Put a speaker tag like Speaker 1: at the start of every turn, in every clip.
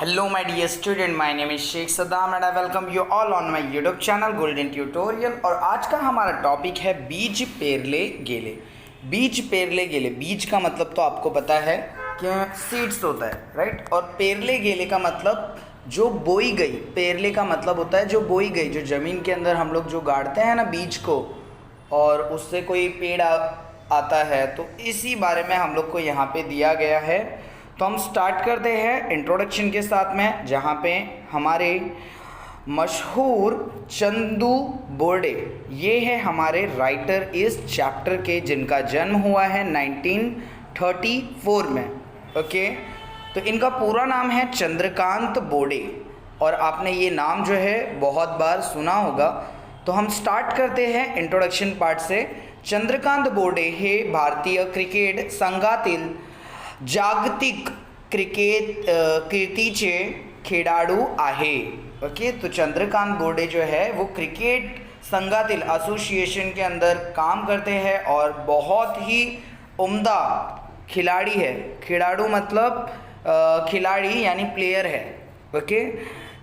Speaker 1: Hello my dear student, my name is Sheikh Saddam and I welcome you all on my YouTube channel Golden Tutorial। और आज का हमारा topic है बीज पेरले गेले। बीज पेरले गेले, बीज का मतलब तो आपको पता है कि सीड्स होता है, राइट। और पेरले गेले का मतलब जो बोई गई, पेरले का मतलब होता है जो बोई गई, जो ज़मीन के अंदर हम लोग जो गाड़ते हैं ना बीज को, और उससे कोई पेड़ आता है, तो इसी बारे में हम लोग को यहाँ पे दिया गया है। तो हम स्टार्ट करते हैं इंट्रोडक्शन के साथ में, जहाँ पे हमारे मशहूर चंदू बोर्डे, ये है हमारे राइटर इस चैप्टर के, जिनका जन्म हुआ है 1934 में। ओके, तो इनका पूरा नाम है चंद्रकांत बोर्डे, और आपने ये नाम जो है बहुत बार सुना होगा। तो हम स्टार्ट करते हैं इंट्रोडक्शन पार्ट से। चंद्रकांत बोर्डे हे भारतीय क्रिकेट संघातील जागतिक क्रिकेट कीर्तीचे खेळाडू आहे। ओके, तो चंद्रकांत बोर्डे जो है वो क्रिकेट संघातील एसोसिएशन के अंदर काम करते हैं और बहुत ही उम्दा खिलाड़ी है। खिलाड़ू मतलब खिलाड़ी यानी प्लेयर है। ओके,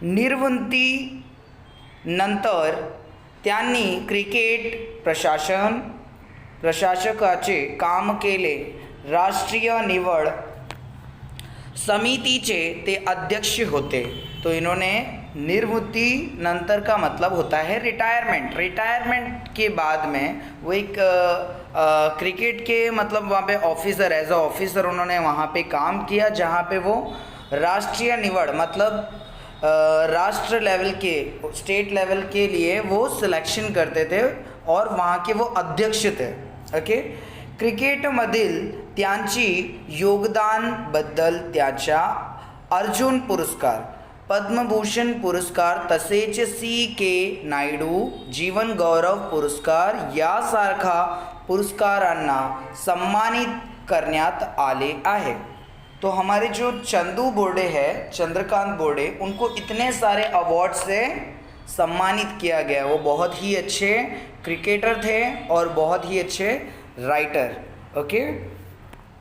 Speaker 1: निर्वंती नंतर त्यांनी क्रिकेट प्रशासकाचे काम केले। राष्ट्रीय निवड समितीचे ते अध्यक्ष होते। तो इन्होंने निवृत्ति नंतर का मतलब होता है रिटायरमेंट। रिटायरमेंट के बाद में वो एक क्रिकेट के मतलब वहाँ पे ऑफिसर, एज अ ऑफिसर उन्होंने वहाँ पे काम किया, जहाँ पे वो राष्ट्रीय निवड मतलब राष्ट्र लेवल के, स्टेट लेवल के लिए वो सिलेक्शन करते थे और वहाँ के वो अध्यक्ष थे। ओके, क्रिकेटमधील त्यांची योगदानबद्दल त्याच्या अर्जुन पुरस्कार, पद्मभूषण पुरस्कार तसेच C.K. नायडू जीवन गौरव पुरस्कार यासारखा पुरस्कारांना सन्मानित करण्यात आले आहे। तो हमारे जो चंदू बोर्डे है, चंद्रकांत बोर्डे, उनको इतने सारे अवार्ड से सम्मानित किया गया। वो बहुत ही अच्छे क्रिकेटर थे और बहुत ही अच्छे रायटर। ओके,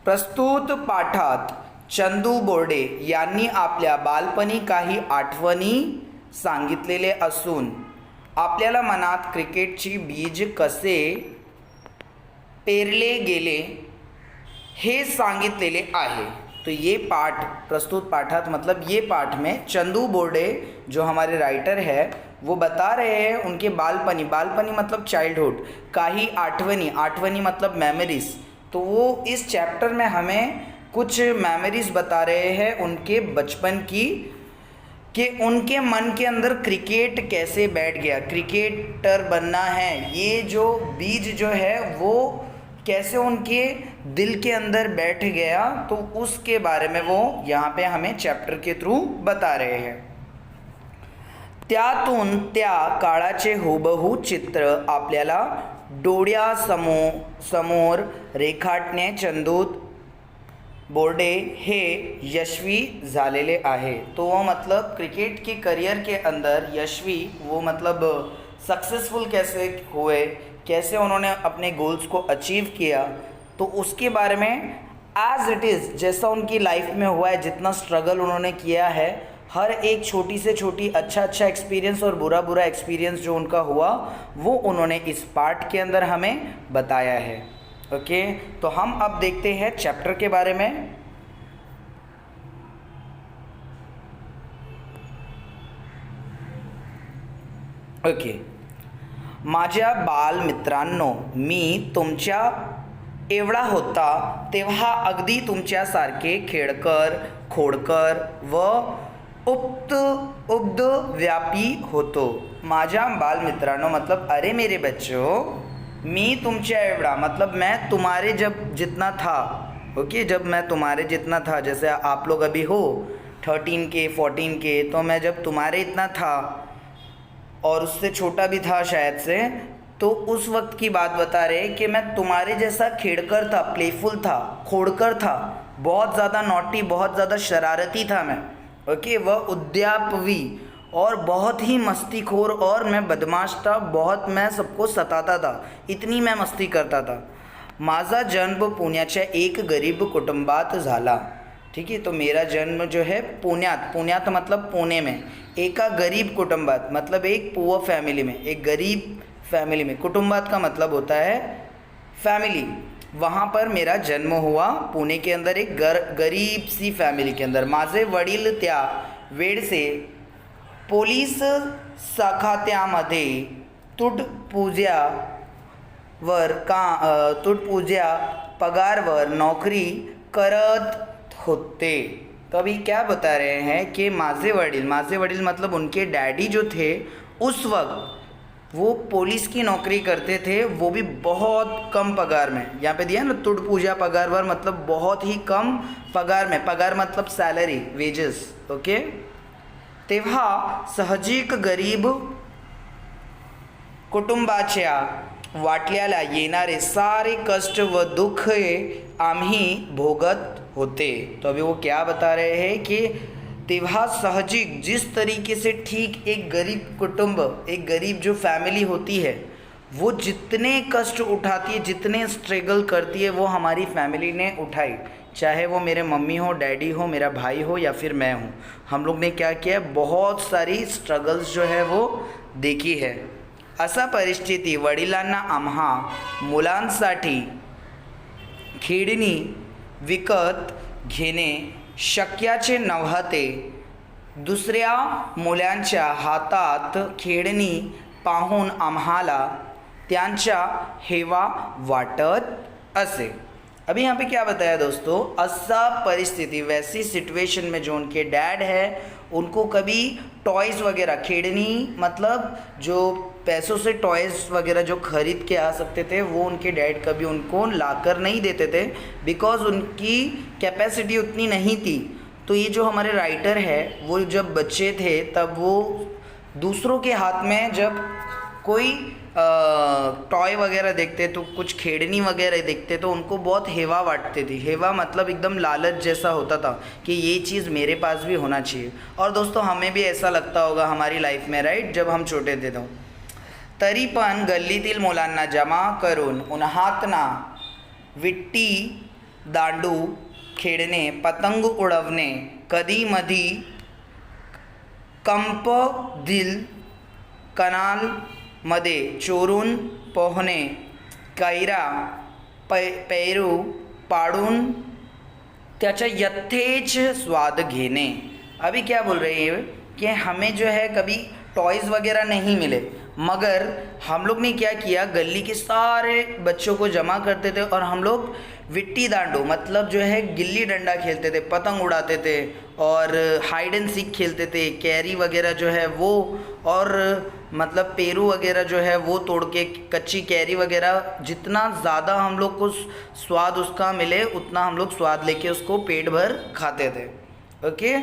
Speaker 1: प्रस्तुत पाठात चंदू बोर्डे यांनी आपल्या बालपणी काही आठवणी सांगितलेले असून आपल्याला मनात क्रिकेटची बीज कसे पेरले गेले हे सांगितलेले आहे। तो ये पाठ, प्रस्तुत पाठात मतलब ये पाठ में चंदू बोर्डे जो हमारे राइटर है वो बता रहे हैं उनके बालपनी, बालपनी मतलब चाइल्डहुड, काही आठवनी, आठवनी मतलब मेमोरीज। तो वो इस चैप्टर में हमें कुछ मेमोरीज बता रहे हैं उनके बचपन की, कि उनके मन के अंदर क्रिकेट कैसे बैठ गया, क्रिकेटर बनना है, ये जो बीज जो है वो कैसे उनके दिल के अंदर बैठ गया। तो उसके बारे में वो यहाँ पे हमें चैप्टर के थ्रू बता रहे हैं। त्यातून त्या काळाचे हुबहू चित्र आपल्याला डोळ्यासमोर रेखाटणे चंदू बोर्डे हे यशस्वी झालेले आहे। तो वो मतलब क्रिकेट के करियर के अंदर यशस्वी, वो मतलब सक्सेसफुल कैसे हुए, कैसे उन्होंने अपने गोल्स को अचीव किया, तो उसके बारे में एज इट इज़ जैसा उनकी लाइफ में हुआ है, जितना स्ट्रगल उन्होंने किया है, हर एक छोटी से छोटी अच्छा एक्सपीरियंस और बुरा एक्सपीरियंस जो उनका हुआ वो उन्होंने इस पार्ट के अंदर हमें बताया है। ओके, तो हम अब देखते हैं चैप्टर के बारे में। ओके, माझ्या बालमित्रांनो, मी तुमच्या एवढा होता तेव्हा अगदी तुमच्यासारखे खेळकर, खोडकर व उब्द व्यापी होतो। माझ्या बालमित्रांनो मतलब अरे मेरे बच्चों, मी तुमच्या एवढा मतलब मैं तुम्हारे जब जितना था। ओके, जब मैं तुम्हारे जितना था, जैसे आप लोग अभी हो 13 के 14 के, तो मैं जब तुम्हारे इतना था और उससे छोटा भी था शायद से, तो उस वक्त की बात बता रहे कि मैं तुम्हारे जैसा खेड़कर था, प्लेफुल था, खोड़कर था, बहुत ज़्यादा नॉटी, बहुत ज़्यादा शरारती था मैं। ओके, वह उद्यापवी और बहुत ही मस्तीखोर, और मैं बदमाश था, बहुत मैं सबको सताता था, इतनी मैं मस्ती करता था। माझा जन्म पुण्याच्या एक गरीब कुटुंबात झाला। ठीक है। तो मेरा जन्म जो है पुण्यात, पुण्यात मतलब पुणे में, एका गरीब कुटुंबात मतलब एक पुअर फैमिली में, एक गरीब फैमिली में, कुटुंबात का मतलब होता है फैमिली, वहाँ पर मेरा जन्म हुआ पुणे के अंदर एक गरीब सी फॅमिली के अंदर। माझे वडील त्या वेळचे पोलीस सखात्यामध्ये तुटपुंज्या पगारवर नौकरी करत होते। तो अभी क्या बता रहे हैं कि माझे वडील मतलब उनके डैडी जो थे उस वक्त वो पुलिस की नौकरी करते थे, वो भी बहुत कम पगार में। यहाँ पे दिया ना तुटपुंज्या पगारवर मतलब बहुत ही कम पगार में, पगार मतलब सैलरी, वेजेस, ओके। तेव्हा साहजिक गरीब कुटुंबाच्या वाटल्याला येणारे सारे कष्ट व दुःख आम्ही भोगत होते। तो अभी वो क्या बता रहे हैं कि तेव्हा साहजिक, जिस तरीके से ठीक एक गरीब कुटुंब, एक गरीब जो फैमिली होती है वो जितने कष्ट उठाती है, जितने स्ट्रगल करती है, वो हमारी फैमिली ने उठाई, चाहे वो मेरे मम्मी हो, डैडी हो, मेरा भाई हो या फिर मैं हूँ। हम लोग ने क्या किया, बहुत सारी स्ट्रगल्स जो है वो देखी है। असा परिस्थिती वडिलांना आम्हा मुलांसाठी खेळणी विकत घेणे शक्याचे नव्हते। दुसऱ्या मुलांच्या हातात खेळणी पाहून आम्हाला त्यांचा हेवा वाटत असे। अभी यहाँ पे क्या बताया दोस्तों, ऐसा परिस्थिति, वैसी सिचुएशन में जो उनके डैड है उनको कभी टॉयज़ वगैरह, खेड़नी मतलब जो पैसों से टॉयज़ वगैरह जो ख़रीद के आ सकते थे वो उनके डैड कभी उनको लाकर नहीं देते थे, बिकॉज़ उनकी कैपेसिटी उतनी नहीं थी। तो ये जो हमारे राइटर है वो जब बच्चे थे तब वो दूसरों के हाथ में जब कोई टॉय वगैरह देखते तो, कुछ खेड़नी वगैरह देखते तो उनको बहुत हेवा वाटती थी। हेवा मतलब एकदम लालच जैसा होता था कि ये चीज़ मेरे पास भी होना चाहिए। और दोस्तों हमें भी ऐसा लगता होगा हमारी लाइफ में, राइट, जब हम छोटे थे तो। तरी पण गल्लीतील मुलांना जमा करून उन्हातना विट्टी दांडू खेळणे, पतंग उडवणे, कधी मधी कंप दिल कनाल मध्ये चोरून पोहणे, कैरा पेरू पाडून त्याचा यथेच स्वाद घेने। अभी क्या बोल रहे हैं कि हमें जो है कभी टॉयज़ वगैरह नहीं मिले, मगर हम लोग ने क्या किया, गली के सारे बच्चों को जमा करते थे और हम लोग विट्टी दांडू मतलब जो है गिल्ली डंडा खेलते थे, पतंग उड़ाते थे और हाइड एंड सीक खेलते थे, कैरी वगैरह जो है वो, और मतलब पेरू वगैरह जो है वो तोड़ के, कच्ची कैरी वगैरह, जितना ज़्यादा हम लोग को स्वाद उसका मिले उतना हम लोग स्वाद लेके उसको पेट भर खाते थे, ओके।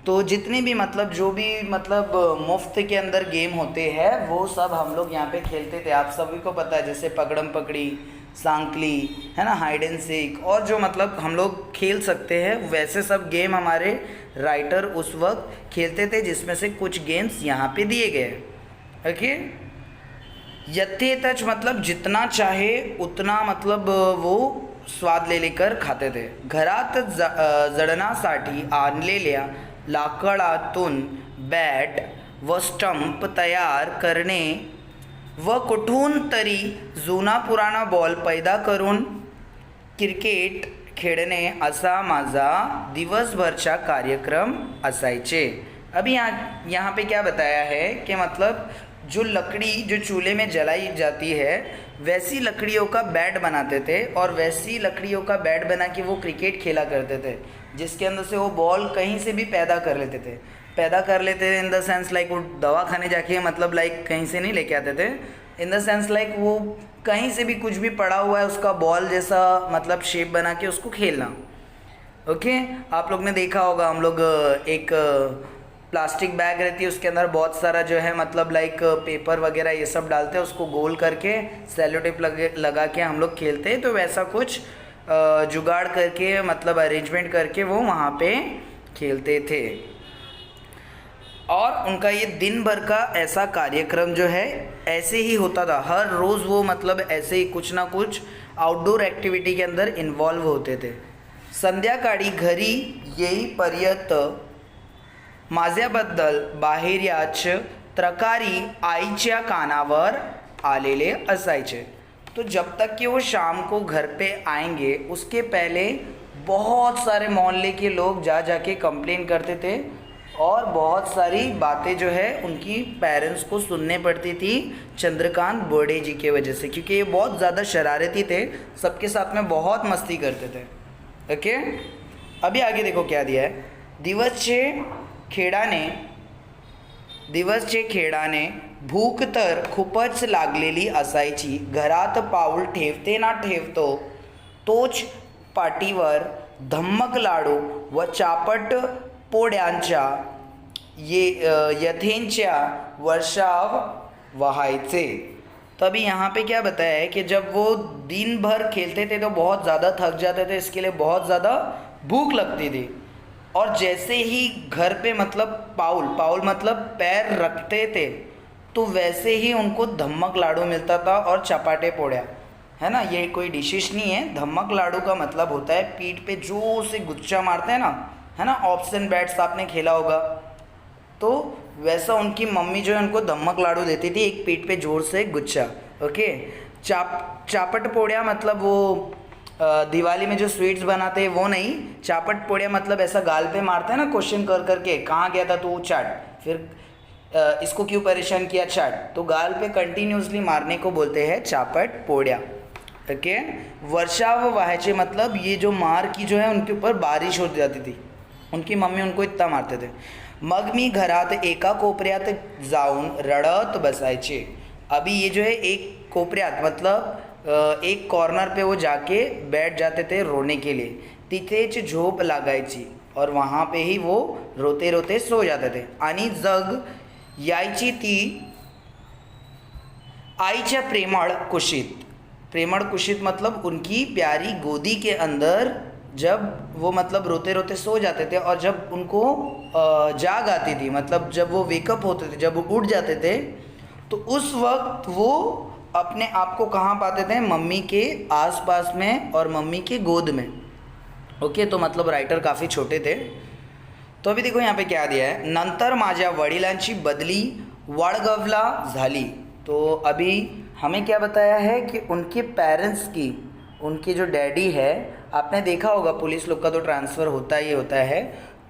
Speaker 1: तो जितने भी मतलब जो भी मतलब मुफ्त के अंदर गेम होते हैं वो सब हम लोग यहाँ पे खेलते थे। आप सभी को पता है, जैसे पकड़म पकड़ी, सांकली, है ना, हाइड एंड सीक, और जो मतलब हम लोग खेल सकते हैं वैसे सब गेम हमारे राइटर उस वक्त खेलते थे, जिसमें से कुछ गेम्स यहाँ पे दिए गए, ओके। यथेच मतलब जितना चाहे उतना मतलब वो स्वाद ले लेकर खाते थे। घरात जडण्यासाठी आणलेल्या लाकडातून बॅट व स्टंप तयार करणे व कुठून तरी जुना पुराणा बॉल पैदा करून क्रिकेट खेळणे असा माझा दिवसभरचा कार्यक्रम असायचे। अभी यहाँ पे क्या बताया है कि मतलब जो लकड़ी जो चूल्हे में जलाई जाती है वैसी लकड़ियों का बैट बनाते थे और वैसी लकड़ियों का बैट बना के वो क्रिकेट खेला करते थे, जिसके अंदर से वो बॉल कहीं से भी पैदा कर लेते थे इन द सेंस लाइक वो दवा खाने जाके मतलब लाइक कहीं से नहीं लेके आते थे, इन द सेंस लाइक वो कहीं से भी कुछ भी पड़ा हुआ है उसका बॉल जैसा मतलब शेप बना के उसको खेलना, ओके। आप लोग ने देखा होगा, हम लोग एक प्लास्टिक बैग रहती है उसके अंदर बहुत सारा जो है मतलब लाइक पेपर वगैरह ये सब डालते हैं, उसको गोल करके सेलो टेप लगा के हम लोग खेलते हैं। तो वैसा कुछ जुगाड़ करके मतलब अरेंजमेंट करके वो वहाँ पे खेलते थे। और उनका ये दिन भर का ऐसा कार्यक्रम जो है ऐसे ही होता था, हर रोज़ वो मतलब ऐसे ही कुछ ना कुछ आउटडोर एक्टिविटी के अंदर इन्वॉल्व होते थे। संध्याकाळी घरी येईपर्यंत माझ्याबद्दल बाहेरच तक्रारी आईच्या कानावर आलेले असायचे। तो जब तक कि वो शाम को घर पे आएंगे उसके पहले बहुत सारे मोहल्ले के लोग जा जाके कंप्लेन करते थे और बहुत सारी बातें जो है उनकी पेरेंट्स को सुनने पड़ती थी चंद्रकांत बोर्डे जी के वजह से, क्योंकि ये बहुत ज़्यादा शरारती थे, सबके साथ में बहुत मस्ती करते थे। ओके, अभी आगे देखो क्या दिया है। दिवसचे खेळाने भूक तर खूपच लागलेली असायची। घरात पाऊल ठेवते ना ठेवतो तोच पाटीवर धम्मक लाडू व चापट पोळ्यांच्या यथेंच्या वर्षाव वहायचे। तो अभी यहाँ पे क्या बताया है कि जब वो दिन भर खेलते थे तो बहुत ज़्यादा थक जाते थे, इसके लिए बहुत ज़्यादा भूख लगती थी, और जैसे ही घर पे मतलब पाउल मतलब पैर रखते थे तो वैसे ही उनको धम्मक लाडू मिलता था और चपाटे पोड़िया, है ना। ये कोई डिशेस नहीं है। धम्मक लाडू का मतलब होता है पीठ पे जोर से गुच्चा मारते हैं ना, है ना। ऑप्शन बैट्स आपने खेला होगा, तो वैसा उनकी मम्मी जो है उनको धम्मक लाडू देती थी, एक पीठ पे जोर से गुच्चा। ओके, चापट पोड़िया मतलब वो दिवाली में जो स्वीट्स बनाते हैं वो नहीं, चापट पोड़िया मतलब ऐसा गाल पे मारते हैं ना क्वेश्चन कर करके, कहाँ गया था तो चाट, फिर इसको क्यों परेशान किया चाट, तो गाल पे कंटिन्यूसली मारने को बोलते हैं चापट पोड़िया। ओके, वर्षाव वहायचे मतलब ये जो मार की जो है उनके ऊपर बारिश हो जाती थी, उनकी मम्मी उनको इतना मारते थे। मग मी घरात एका कोपऱ्यात जाऊन रडत बसायचे। अभी ये जो है एक कोपऱ्यात मतलब एक कॉर्नर पे वो जाके बैठ जाते थे रोने के लिए, तिथेच झोप लागायची और वहाँ पे ही वो रोते रोते सो जाते थे। आणि जग यायची ती आईच्या प्रेमळ कुशीत मतलब उनकी प्यारी गोदी के अंदर जब वो मतलब रोते रोते सो जाते थे, और जब उनको जाग आती थी मतलब जब वो वेकअप होते थे, जब वो उठ जाते थे, तो उस वक्त वो अपने आप को कहाँ पाते थे, मम्मी के आसपास में और मम्मी के गोद में। ओके, तो मतलब राइटर काफ़ी छोटे थे। तो अभी देखो यहाँ पे क्या दिया है, नंतर माझ्या वडिलांची बदली वाळगावला झाली। तो अभी हमें क्या बताया है कि उनके पेरेंट्स की, उनके जो डैडी है, आपने देखा होगा पुलिस लोग का तो ट्रांसफ़र होता ही होता है,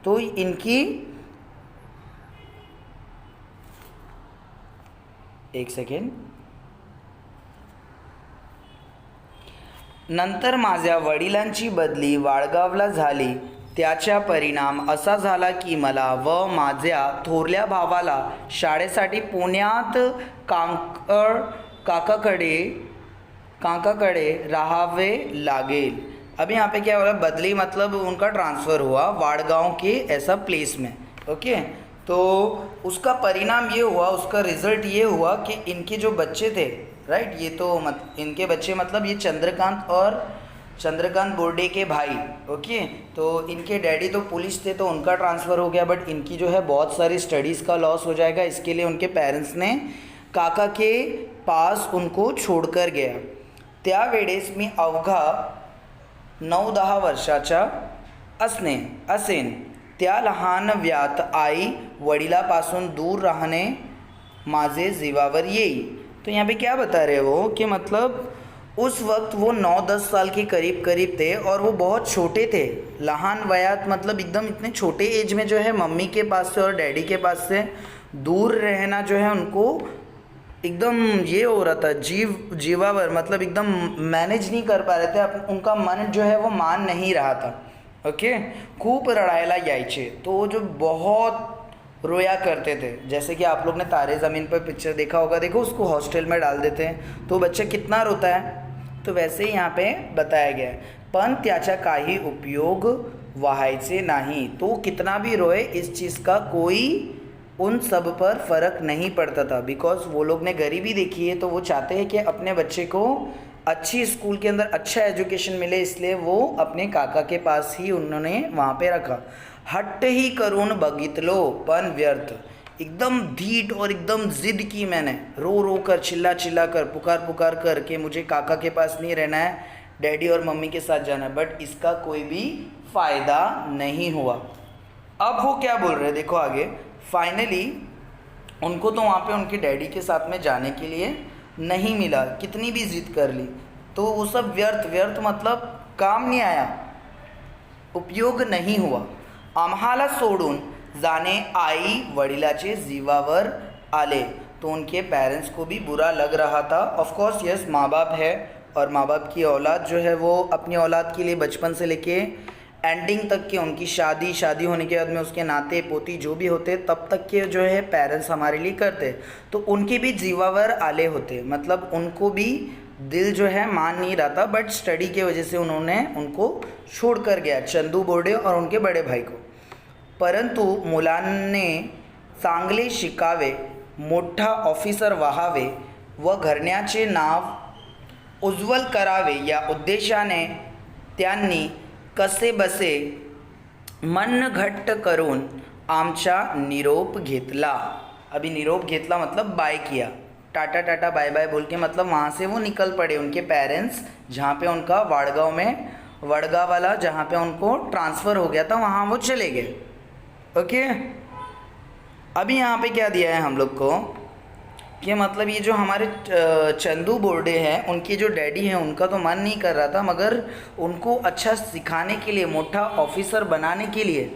Speaker 1: तो इनकी एक सेकेंड, नंतर माझ्या वडिलांची बदली वाळगावला झाली, त्याचा परिणाम असा झाला की मला व माझ्या थोरल्या भावाला शाळेसाठी पुण्यात काकाकडे राहावे लागेल। अभी यहाँ पे क्या हो रहा है, बदली मतलब उनका ट्रांसफ़र हुआ वाड़गांव के ऐसा प्लेस में। ओके, तो उसका परिणाम ये हुआ, उसका रिज़ल्ट ये हुआ कि इनके जो बच्चे थे, राइट, ये तो इनके बच्चे मतलब ये चंद्रकांत बोर्डे के भाई। ओके, तो इनके डैडी तो पुलिस थे तो उनका ट्रांसफ़र हो गया, बट इनकी जो है बहुत सारी स्टडीज़ का लॉस हो जाएगा, इसके लिए उनके पेरेंट्स ने काका के पास उनको छोड़कर गया। त्यावेळेस मी अवघा 9-10 वर्षाचा असेन। त्या लहान व्यात आई वडिलापासून दूर राहणे माझे जीवावर येई। तो यहाँ पे क्या बता रहे वो कि मतलब उस वक्त वो 9-10 साल के करीब थे और वो बहुत छोटे थे। लहान वयात मतलब एकदम इतने छोटे एज में जो है मम्मी के पास से और डैडी के पास से दूर रहना जो है उनको एकदम ये हो रहा था, जीवावर मतलब एकदम मैनेज नहीं कर पा रहे थे, उनका मन जो है वो मान नहीं रहा था। ओके, खूब रड़ायला यायचे, तो जो बहुत रोया करते थे, जैसे कि आप लोग ने तारे ज़मीन पर पिक्चर देखा होगा, देखो उसको हॉस्टल में डाल देते हैं तो बच्चा कितना रोता है, तो वैसे ही यहाँ पे बताया गया है। पण त्याचा काही उपयोग व्हायचे नाही, तो कितना भी रोए इस चीज़ का कोई उन सब पर फ़र्क नहीं पड़ता था, बिकॉज वो लोग ने गरीबी देखी है, तो वो चाहते हैं कि अपने बच्चे को अच्छी स्कूल के अंदर अच्छा एजुकेशन मिले, इसलिए वो अपने काका के पास ही उन्होंने वहाँ पे रखा। हट्ट ही करून बघितलो पण व्यर्थ, एकदम धीट और एकदम ज़िद की मैंने, रो रो कर, चिल्ला चिल्ला कर, पुकार पुकार कर के मुझे काका के पास नहीं रहना है, डैडी और मम्मी के साथ जाना है। बट इसका कोई भी फ़ायदा नहीं हुआ। अब वो क्या बोल रहे हैं देखो आगे। फाइनली उनको तो वहाँ पे उनके डैडी के साथ में जाने के लिए नहीं मिला, कितनी भी ज़िद कर ली तो वो सब व्यर्थ, व्यर्थ मतलब काम नहीं आया, उपयोग नहीं हुआ। आम्हाला सोडून जाने आई वडिलाचे जीवावर आले, तो उनके पेरेंट्स को भी बुरा लग रहा था। ऑफ कोर्स यस, माँ बाप है और माँ बाप की औलाद जो है वो अपनी औलाद के लिए बचपन से लेके एंडिंग तक के, उनकी शादी होने के बाद में उसके नाते पोती जो भी होते तब तक के जो है पेरेंट्स हमारे लिए करते, तो उनके भी जीवावर आले होते, मतलब उनको भी दिल जो है मान नहीं रहा था। बट स्टडी के वजह से उन्होंने उनको छोड़ कर गया, चंदू बोर्डे और उनके बड़े भाई को। परंतु मुलांने चांगले शिकावे, मोठा ऑफिसर व्हावे व घराण्याचे नाव उज्ज्वल करावे या उद्देशाने त्यांनी कसे बसे मन घट्ट करून आमचा निरोप घेतला। अभी निरोप घेतला मतलब बाय किया, टाटा टाटा बाय बाय बोल के मतलब वहाँ से वो निकल पड़े। उनके पेरेंट्स जहाँ पे उनका वडगांव में, वडगांव वाला जहाँ पे उनको ट्रांसफ़र हो गया था वहाँ वो चले गए। ओके, अभी यहाँ पे क्या दिया है हम लोग को कि मतलब ये जो हमारे चंदू बोर्डे हैं उनके जो डैडी हैं उनका तो मन नहीं कर रहा था, मगर उनको अच्छा सिखाने के लिए, मोटा ऑफिसर बनाने के लिए,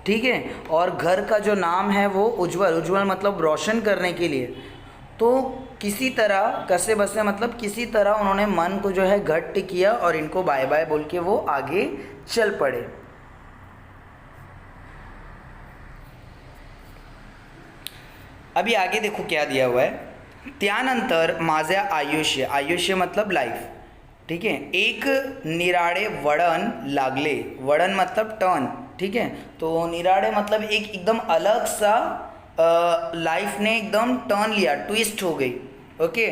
Speaker 1: ठीक है, और घर का जो नाम है वो उज्जवल, उज्जवल मतलब रोशन करने के लिए, तो किसी तरह कसे बसे मतलब किसी तरह उन्होंने मन को जो है घट्ट किया और इनको बाय बाय बोल के वो आगे चल पड़े। अभी आगे देखो क्या दिया हुआ है। त्यानंतर माझे आयुष्य, आयुष्य मतलब लाइफ, ठीक है, एक निराळे वळण लागले, वळण मतलब टर्न, ठीक है, तो निराळे मतलब एक एकदम अलग सा लाइफ ने एकदम टर्न लिया, ट्विस्ट हो गई। ओके,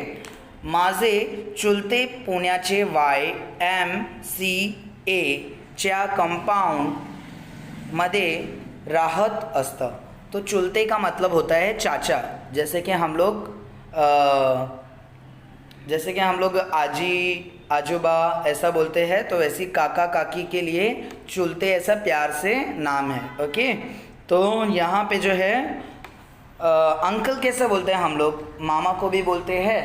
Speaker 1: माझे चुलते पुण्याचे YMCA च्या कंपाऊंड मध्ये राहत असतं। तो चुलते का मतलब होता है चाचा, जैसे कि हम लोग आजी आजूबा ऐसा बोलते हैं, तो वैसे काका काकी के लिए चुलते ऐसा प्यार से नाम है। ओके, तो यहाँ पे जो है अंकल कैसे बोलते हैं हम लोग, मामा को भी बोलते हैं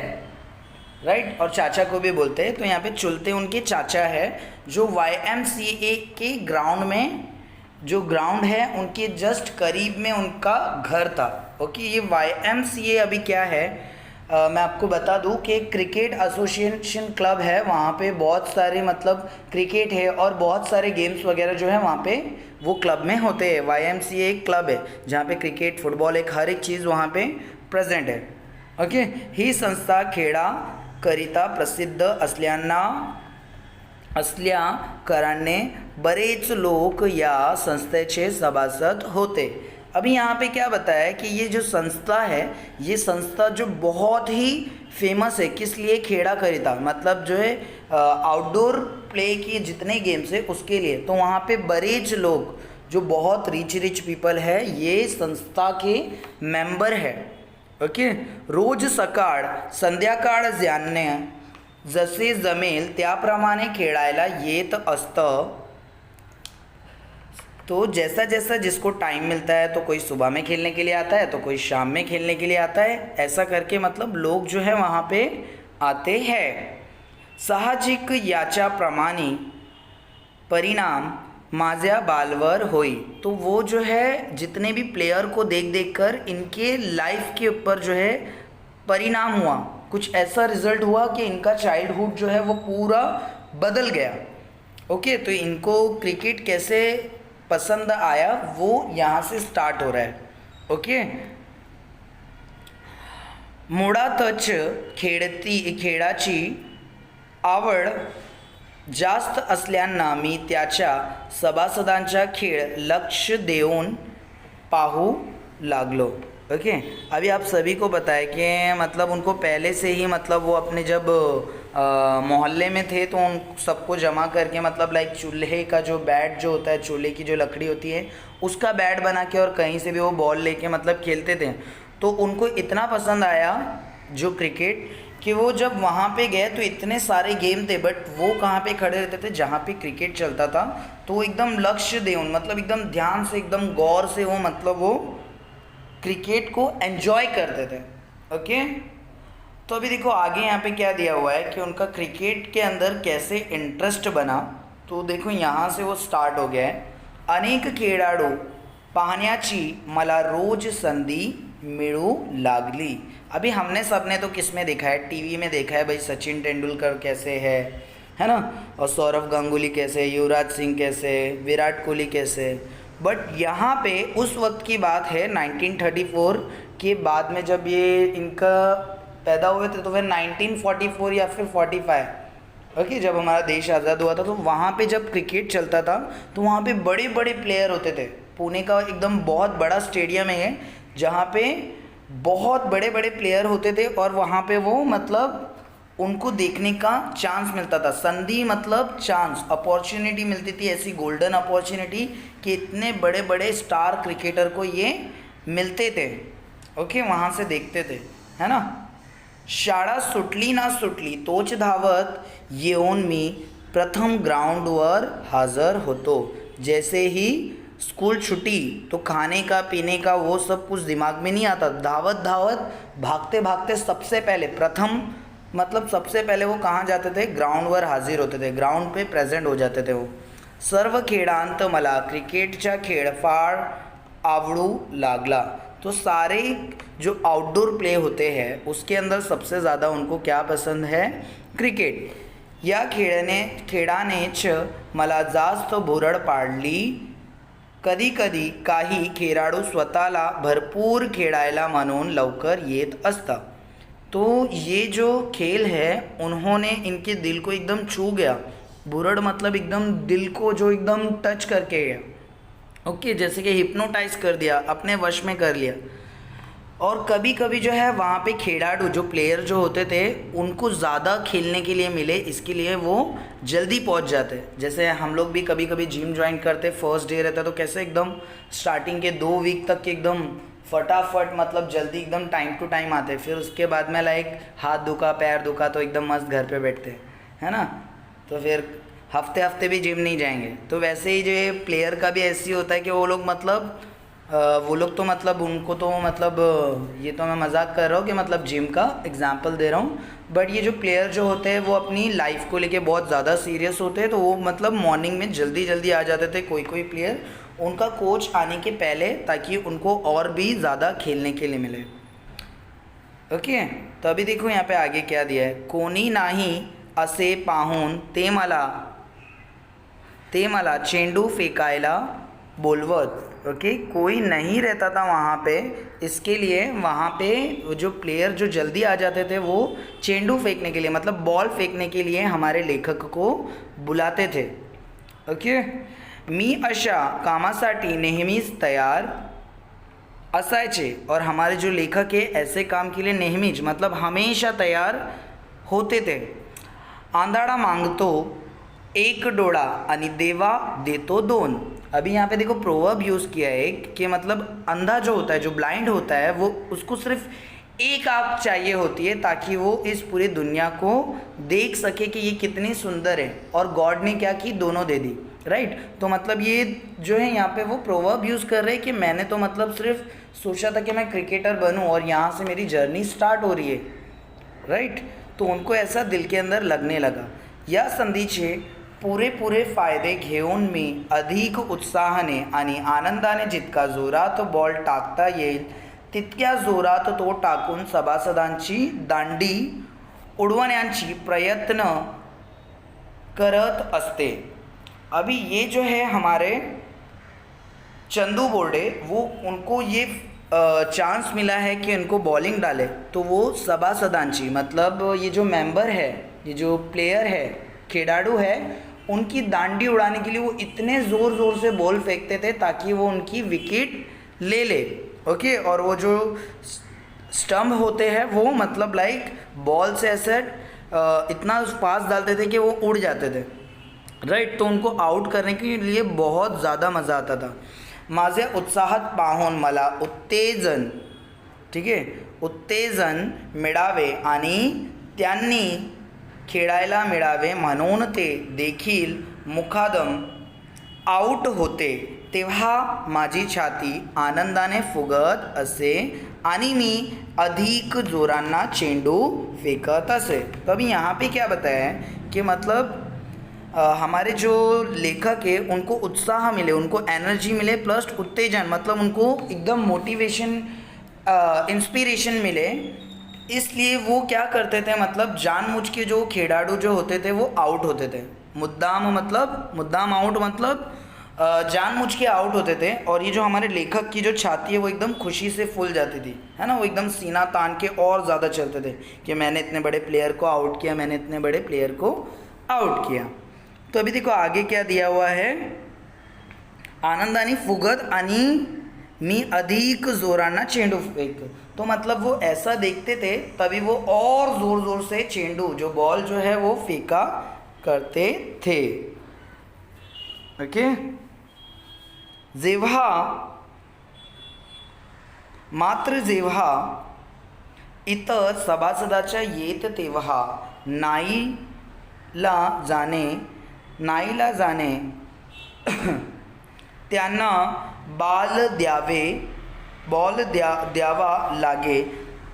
Speaker 1: राइट, और चाचा को भी बोलते हैं, तो यहाँ पे चुलते उनके चाचा है जो YMCA के ग्राउंड में, जो ग्राउंड है उनके जस्ट करीब में उनका घर था। ओके, ये YMCA अभी क्या है मैं आपको बता दूं कि क्रिकेट एसोसिएशन क्लब है, वहाँ पे बहुत सारे मतलब क्रिकेट है और बहुत सारे गेम्स वगैरह जो है वहाँ पे वो क्लब में होते हैं। YMCA एक क्लब है जहाँ पे क्रिकेट, फुटबॉल, एक हर एक चीज़ वहाँ पे प्रेजेंट है। ओके, ही संस्था खेळा करिता प्रसिद्ध असल्या कारणाने बरेच लोक या संस्थेचे सभासद होते। अभी यहाँ पे क्या बताया है कि ये जो संस्था है, ये संस्था जो बहुत ही फेमस है, किस लिए, खेड़ा करिता मतलब जो है आउटडोर प्ले की जितने गेम्स है उसके लिए, तो वहाँ पे बरेच लोग जो बहुत रिच पीपल है ये संस्था के मेंबर है। ओके, रोज सकाळ संध्याकाळ ज्यांना जसे जमेल त्याप्रमाणे खेळायला येत असतं। तो जैसा जैसा जिसको टाइम मिलता है, तो कोई सुबह में खेलने के लिए आता है, तो कोई शाम में खेलने के लिए आता है, ऐसा करके मतलब लोग जो है वहाँ पे आते हैं। साहजिक याच्या प्रमाणे परिणाम माझ्या बालवर होई, तो वो जो है जितने भी प्लेयर को देख देख कर इनके लाइफ के ऊपर जो है परिणाम हुआ, कुछ ऐसा रिजल्ट हुआ कि इनका चाइल्डहुड जो है वो पूरा बदल गया। ओके, तो इनको क्रिकेट कैसे पसंद आया वो यहाँ से स्टार्ट हो रहा है। ओके, मुळातच खेळाची आवड जास्त असल्यानं मी त्याच्या सभासदांचा खेळ लक्ष देऊन पाहू लागलो। ओके, अभी आप सभी को पता है कि मतलब उनको पहले से ही मतलब वो अपने जब मोहल्ले में थे तो उन सबको जमा करके मतलब लाइक चूल्हे का जो बैट जो होता है, चूल्हे की जो लकड़ी होती है उसका बैट बना के और कहीं से भी वो बॉल लेके मतलब खेलते थे। तो उनको इतना पसंद आया जो क्रिकेट कि वो जब वहाँ पे गए तो इतने सारे गेम थे, बट वो कहाँ पे खड़े रहते थे जहाँ पे क्रिकेट चलता था। तो वो एकदम लक्ष्य दे मतलब एकदम ध्यान से एकदम गौर से वो मतलब वो क्रिकेट को एंजॉय करते थे। ओके, तो अभी देखो आगे यहाँ पे क्या दिया हुआ है कि उनका क्रिकेट के अंदर कैसे इंटरेस्ट बना। तो देखो यहाँ से वो स्टार्ट हो गया है। अनेक खेळाडू पाहण्याची मला रोज संधी मिळू लागली। अभी हमने सबने तो किस में देखा है, टीवी में देखा है भाई, सचिन तेंदुलकर कैसे है ना, और सौरव गांगुली कैसे, युवराज सिंह कैसे, विराट कोहली कैसे। बट यहाँ पे उस वक्त की बात है 1934 के बाद में, जब ये इनका पैदा हुए थे तो फिर 1944 या फिर 45, ओके, जब हमारा देश आज़ाद हुआ था तो वहाँ पे जब क्रिकेट चलता था तो वहाँ पे बड़े बड़े प्लेयर होते थे। पुणे का एकदम बहुत बड़ा स्टेडियम है जहाँ पे बहुत बड़े बड़े प्लेयर होते थे और वहाँ पे वो मतलब उनको देखने का चांस मिलता था। संधि मतलब चांस, अपॉर्चुनिटी मिलती थी, ऐसी गोल्डन अपॉर्चुनिटी कि इतने बड़े बड़े स्टार क्रिकेटर को ये मिलते थे। ओके, वहाँ से देखते थे, है ना। शाळा सुटली ना सुटली तोच धावत येऊन मी प्रथम ग्राउंडवर हजर होतो। जैसे ही स्कूल छुट्टी तो खाने का पीने का वो सब कुछ दिमाग में नहीं आता, धावत धावत भागते भागते सबसे पहले, प्रथम मतलब सबसे पहले वो कहाँ जाते थे, ग्राउंडवर हाजिर होते थे, ग्राउंड पे प्रेजेंट हो जाते थे वो। सर्व खेळांत मला क्रिकेटचा खेळ फार आवडू लागला। तो सारे जो आउटडोर प्ले होते हैं उसके अंदर सबसे ज़्यादा उनको क्या पसंद है, क्रिकेट। या खेळानेच मला जास्त भुरळ पाडली। कधी कधी काही खेळाडू स्वतःला भरपूर खेळायला म्हणून लवकर येत असतात। तो ये जो खेल है उन्होंने इनके दिल को एकदम छू गया। भुरड़ मतलब एकदम दिल को जो एकदम टच करके गया, ओके, जैसे कि हिप्नोटाइज कर दिया, अपने वश में कर लिया। और कभी कभी जो है वहाँ पे खिलाड़ू जो प्लेयर जो होते थे उनको ज़्यादा खेलने के लिए मिले, इसके लिए वो जल्दी पहुँच जाते। जैसे हम लोग भी कभी कभी जिम ज्वाइन करते, फर्स्ट डे रहता तो कैसे एकदम स्टार्टिंग के 2 वीक तक के एकदम फटाफट मतलब जल्दी एकदम टाइम टू टाइम आते, फिर उसके बाद में लाइक हाथ दुखा पैर दुखा तो एकदम मस्त घर पे बैठते, है ना। तो फिर हफ्ते हफ्ते भी जिम नहीं जाएंगे। तो वैसे ही जो प्लेयर का भी ऐसे ही होता है कि वो लोग मतलब तो मतलब उनको तो मतलब ये तो मैं मजाक कर रहा हूँ कि मतलब जिम का एग्जांपल दे रहा हूँ, बट ये जो प्लेयर जो होते हैं वो अपनी लाइफ को लेके बहुत ज़्यादा सीरियस होते हैं। तो वो मतलब मॉर्निंग में जल्दी जल्दी आ जाते थे कोई प्लेयर उनका कोच आने के पहले, ताकि उनको और भी ज़्यादा खेलने के लिए मिले। ओके, तो अभी देखो यहाँ पे आगे क्या दिया है, कोणी नाही असे पाहून ते मला चेंडू फेकायला बोलवत। ओके, कोई नहीं रहता था वहाँ पे, इसके लिए वहाँ पे जो प्लेयर जो जल्दी आ जाते थे वो चेंडू फेंकने के लिए मतलब बॉल फेंकने के लिए हमारे लेखक को बुलाते थे। ओके, मी अशा कामासाठी नेहमीच तयार असायचे। और हमारे जो लेखक है ऐसे काम के लिए नेहमीच मतलब हमेशा तयार होते थे। आंधळा मागतो एक डोळा आणि देवा देतो 2। अभी यहाँ पे देखो प्रोवर्ब यूज़ किया है कि मतलब अंधा जो होता है, जो ब्लाइंड होता है, वो उसको सिर्फ एक आँख चाहिए होती है ताकि वो इस पूरी दुनिया को देख सके कि ये कितनी सुंदर है, और गॉड ने क्या की, दोनों दे दी, राइट। तो मतलब ये जो है यहाँ पे वो प्रोवर्ब यूज़ कर रहे हैं कि मैंने तो मतलब सिर्फ सोचा था कि मैं क्रिकेटर बनूँ और यहाँ से मेरी जर्नी स्टार्ट हो रही है, राइट। तो उनको ऐसा दिल के अंदर लगने लगा। या संधीचे पुरेपुरे फायदे घेऊन मी अधिक उत्साहाने आणि आनंदाने जितका जोरात बॉल टाकता येईल तितक्या जोरात तो टाकून सभासदांची दांडी उडवण्याची प्रयत्न करत असते। अभी ये जो है हमारे चंदू बोर्डे, वो उनको ये चांस मिला है कि उनको बॉलिंग डाले, तो वो सभासदांची मतलब ये जो मेंबर है, ये जो प्लेयर है, खिलाड़ू है, उनकी दांडी उड़ाने के लिए वो इतने ज़ोर ज़ोर से बॉल फेंकते थे ताकि वो उनकी विकेट ले ले। ओके, और वो जो स्टंप होते हैं वो मतलब लाइक बॉल से ऐसे इतना फास्ट डालते थे कि वो उड़ जाते थे, राइट। तो उनको आउट करने के लिए बहुत ज़्यादा मज़ा आता था। माझे उत्साहात पाहून मला उत्तेजन, ठीक आहे, उत्तेजन मिळावे आणि त्यांनी खेळायला मिळावे म्हणून ते देखील मुकादम आउट होते, तेव्हा माझी छाती आनंदाने फुगत असे आणि मी अधिक जोरांना चेंडू फेंकत असे। तो अभी यहाँ पे क्या बताया है कि मतलब हमारे जो लेखक है उनको उत्साह मिले, उनको एनर्जी मिले, प्लस उत्तेजन मतलब उनको एकदम मोटिवेशन, इंस्पिरेशन मिले, इसलिए वो क्या करते थे, मतलब जानबूझ के जो खिलाड़ू जो होते थे वो आउट होते थे। मुद्दाम मतलब, मुद्दाम आउट मतलब जानबूझ के आउट होते थे। और ये जो हमारे लेखक की जो छाती है वो एकदम खुशी से फूल जाती थी, है ना, वो एकदम सीना तान के और ज़्यादा चलते थे कि मैंने इतने बड़े प्लेयर को आउट किया, मैंने इतने बड़े प्लेयर को आउट किया। तो अभी देखो आगे क्या दिया हुआ है, आनंदानी फुगत आणि मी अधिक जोराना चेंडू फेंक। तो मतलब वो ऐसा देखते थे तभी वो और ज़ोर ज़ोर से चेंडू, जो बॉल जो है वो फेंका करते थे। ओके, जेव्हा मात्र जेव्हा इतर सभासदाच्या येत तेव्हा नाईला जाणे त्यांना बॉल द्यावा लागे,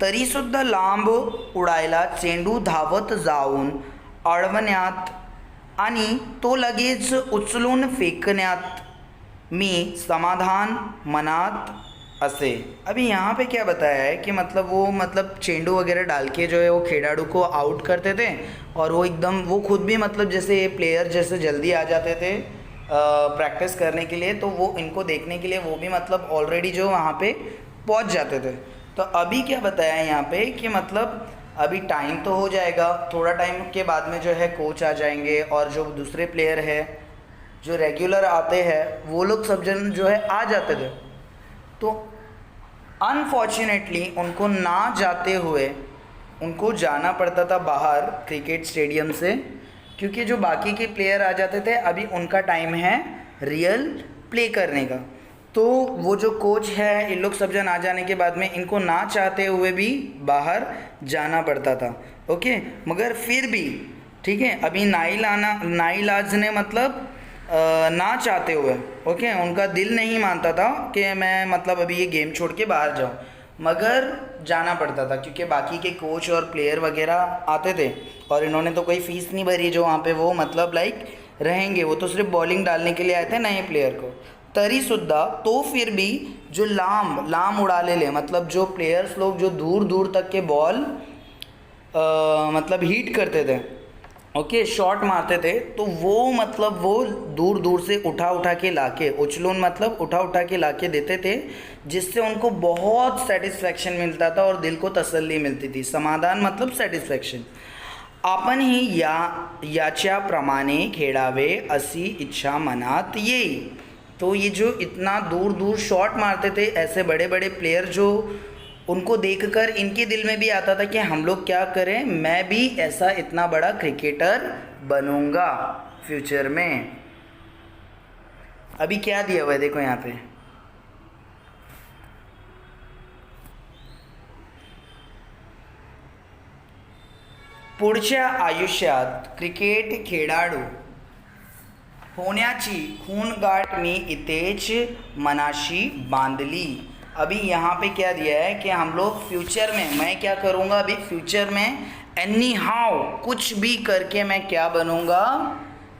Speaker 1: तरीसुद्धा लांब उडायला चेंडू धावत जाऊन अडवण्यात आणि तो लगेच उचलून फेकण्यात मी समाधान मनात असे। अभी यहाँ पे क्या बताया है कि मतलब वो मतलब चेंडू वगैरह डाल के जो है वो खिलाड़ू को आउट करते थे, और वो एकदम वो खुद भी मतलब जैसे प्लेयर जैसे जल्दी आ जाते थे प्रैक्टिस करने के लिए, तो वो इनको देखने के लिए वो भी मतलब ऑलरेडी जो वहाँ पे पहुँच जाते थे। तो अभी क्या बताया है यहाँ पे कि मतलब अभी टाइम तो हो जाएगा, थोड़ा टाइम के बाद में जो है कोच आ जाएंगे, और जो दूसरे प्लेयर है जो रेगुलर आते हैं वो लोग सब जन जो है आ जाते थे। तो अनफॉर्चुनेटली उनको ना जाते हुए उनको जाना पड़ता था बाहर क्रिकेट स्टेडियम से, क्योंकि जो बाकी के प्लेयर आ जाते थे अभी उनका टाइम है रियल प्ले करने का। तो वो जो कोच है, इन लोग सब जन आ जाने के बाद में इनको ना चाहते हुए भी बाहर जाना पड़ता था। ओके, मगर फिर भी ठीक है, अभी नाइलाज ने मतलब ना चाहते हुए, ओके, उनका दिल नहीं मानता था कि मैं मतलब अभी ये गेम छोड़ के बाहर जाऊँ, मगर जाना पड़ता था क्योंकि बाकी के कोच और प्लेयर वगैरह आते थे, और इन्होंने तो कोई फ़ीस नहीं भरी जो वहाँ पे वो मतलब लाइक रहेंगे, वो तो सिर्फ बॉलिंग डालने के लिए आए थे नए प्लेयर को। तरी सुद्धा तो फिर भी जो लाम उड़ालेले मतलब जो प्लेयर्स लोग जो दूर दूर तक के बॉल मतलब हीट करते थे, ओके, शॉट मारते थे, तो वो मतलब वो दूर दूर से उठा के लाके, उछलून मतलब उठा के लाके देते थे, जिससे उनको बहुत सेटिस्फैक्शन मिलता था और दिल को तसल्ली मिलती थी। समाधान मतलब सेटिस्फैक्शन। आपण ही याच्याप्रमाणे खेळावे अशी इच्छा मनात येई। तो ये जो इतना दूर दूर शॉट मारते थे ऐसे बड़े बड़े प्लेयर, जो उनको देखकर इनके दिल में भी आता था कि हम लोग क्या करें, मैं भी ऐसा इतना बड़ा क्रिकेटर बनूंगा फ्यूचर में। अभी क्या दिया हुआ है देखो यहाँ पे, पुढच्या आयुष्यात क्रिकेट खेळाडू होण्याची खूणगाठ मी इतेच मनाशी बांधली। अभी यहाँ पे क्या दिया है कि हम लोग फ्यूचर में, मैं क्या करूँगा अभी फ्यूचर में, एनी हाउ कुछ भी करके मैं क्या बनूँगा,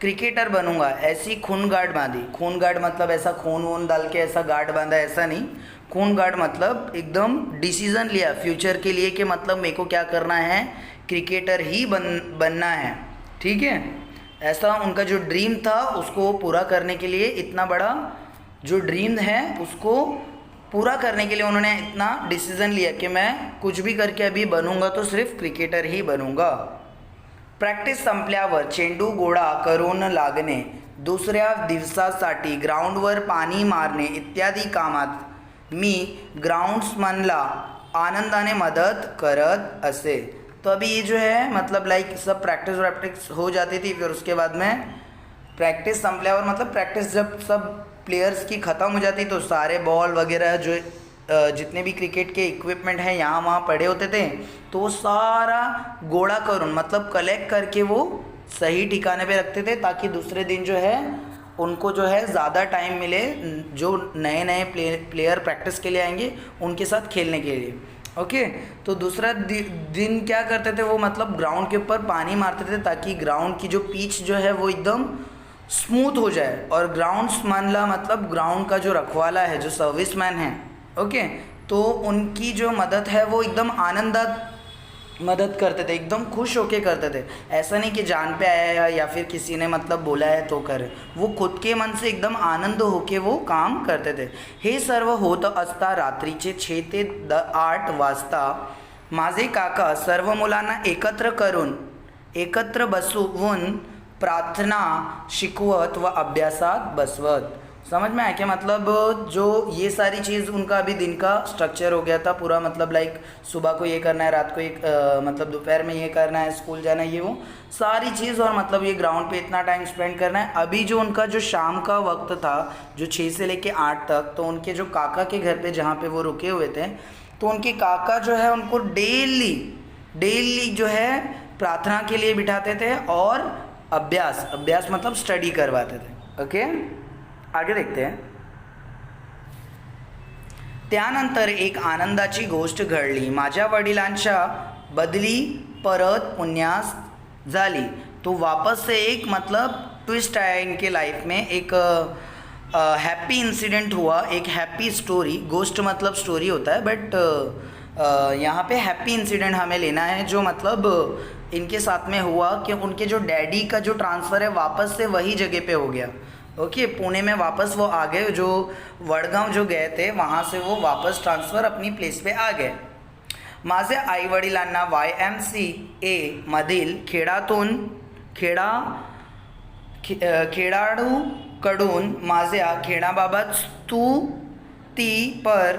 Speaker 1: क्रिकेटर बनूँगा, ऐसी खून गार्ड बांधी। खून गार्ड मतलब ऐसा खून वून डाल के ऐसा गार्ड बांधा, ऐसा नहीं। खून गार्ड मतलब एकदम डिसीज़न लिया फ्यूचर के लिए कि मतलब मेरे को क्या करना है, क्रिकेटर ही बनना है, ठीक है। ऐसा उनका जो ड्रीम था उसको पूरा करने के लिए, इतना बड़ा जो ड्रीम है उसको पूरा करने के लिए उन्होंने इतना डिसीज़न लिया कि मैं कुछ भी करके अभी बनूंगा तो सिर्फ क्रिकेटर ही बनूंगा। प्रॅक्टिस संपल्यावर चेंडू गोळा करून लागणे, दुसऱ्या दिवसासाठी ग्राउंडवर पाणी मारणे इत्यादी कामात मी ग्राउंड्समनला आनंदाने मदत करत असे। तो अभी ये जो है मतलब लाइक सब प्रैक्टिस हो जाती थी, फिर उसके बाद में प्रैक्टिस संपल्यावर मतलब प्रैक्टिस जब सब प्लेयर्स की ख़त्म हो जाती तो सारे बॉल वगैरह जो जितने भी क्रिकेट के इक्विपमेंट हैं यहाँ वहाँ पड़े होते थे, तो वो सारा गोड़ा करून मतलब कलेक्ट करके वो सही ठिकाने पे रखते थे, ताकि दूसरे दिन जो है उनको जो है ज़्यादा टाइम मिले, जो नए नए प्लेयर प्रैक्टिस के लिए आएंगे उनके साथ खेलने के लिए। ओके, तो दूसरा दिन क्या करते थे वो मतलब ग्राउंड के ऊपर पानी मारते थे, ताकि ग्राउंड की जो पिच जो है वो एकदम स्मूथ हो जाए। और ग्राउंड्समैन मतलब ग्राउंड का जो रखवाला है, जो सर्विसमैन है, ओके, तो उनकी जो मदद है वो एकदम मदद करते थे, एकदम खुश होके करते थे। ऐसा नहीं कि जान पे आया है या फिर किसी ने मतलब बोला है तो करे, वो खुद के मन से एकदम आनंद होके वो काम करते थे। हे सर्व होत असता रात्रीचे 6 ते 8 वाजता माझे काका सर्व मुलांना एकत्र बसवून प्रार्थना शिकवत व अभ्यासात बसवत। समझ में आया क्या? मतलब जो ये सारी चीज़ उनका अभी दिन का स्ट्रक्चर हो गया था पूरा, मतलब लाइक सुबह को ये करना है, रात को एक मतलब दोपहर में ये करना है, स्कूल जाना है, ये वो सारी चीज़, और मतलब ये ग्राउंड पे इतना टाइम स्पेंड करना है। अभी जो उनका जो शाम का वक्त था जो 6 से लेके 8 तक, तो उनके जो काका के घर पे जहाँ पे वो रुके हुए थे, तो उनके काका जो है उनको डेली जो है प्रार्थना के लिए बिठाते थे और अभ्यास मतलब स्टडी करवाते थे। ओके, आगे देखते हैं। त्यानंतर एक आनंदाची गोष्ट घडली। माझ्या वडिलांच्या बदली परत पुण्यास झाली। तो वापस से एक मतलब ट्विस्ट आया इनके लाइफ में, एक हैप्पी इंसिडेंट हुआ, एक हैप्पी स्टोरी। गोस्ट मतलब स्टोरी होता है, बट यहाँ पे हैप्पी इंसिडेंट हमें लेना है, जो मतलब इनके साथ में हुआ कि उनके जो डैडी का जो ट्रांसफ़र है वापस से वही जगह पे हो गया। ओके, पुणे में वापस वो आ गए, जो वडगांव जो गए थे वहाँ से वो वापस ट्रांसफ़र अपनी प्लेस पे आ गए। माझे आईवडिलांना YMCA मधील खेळाडूकडून माझ्या खेळाबाबत स्तुतीपर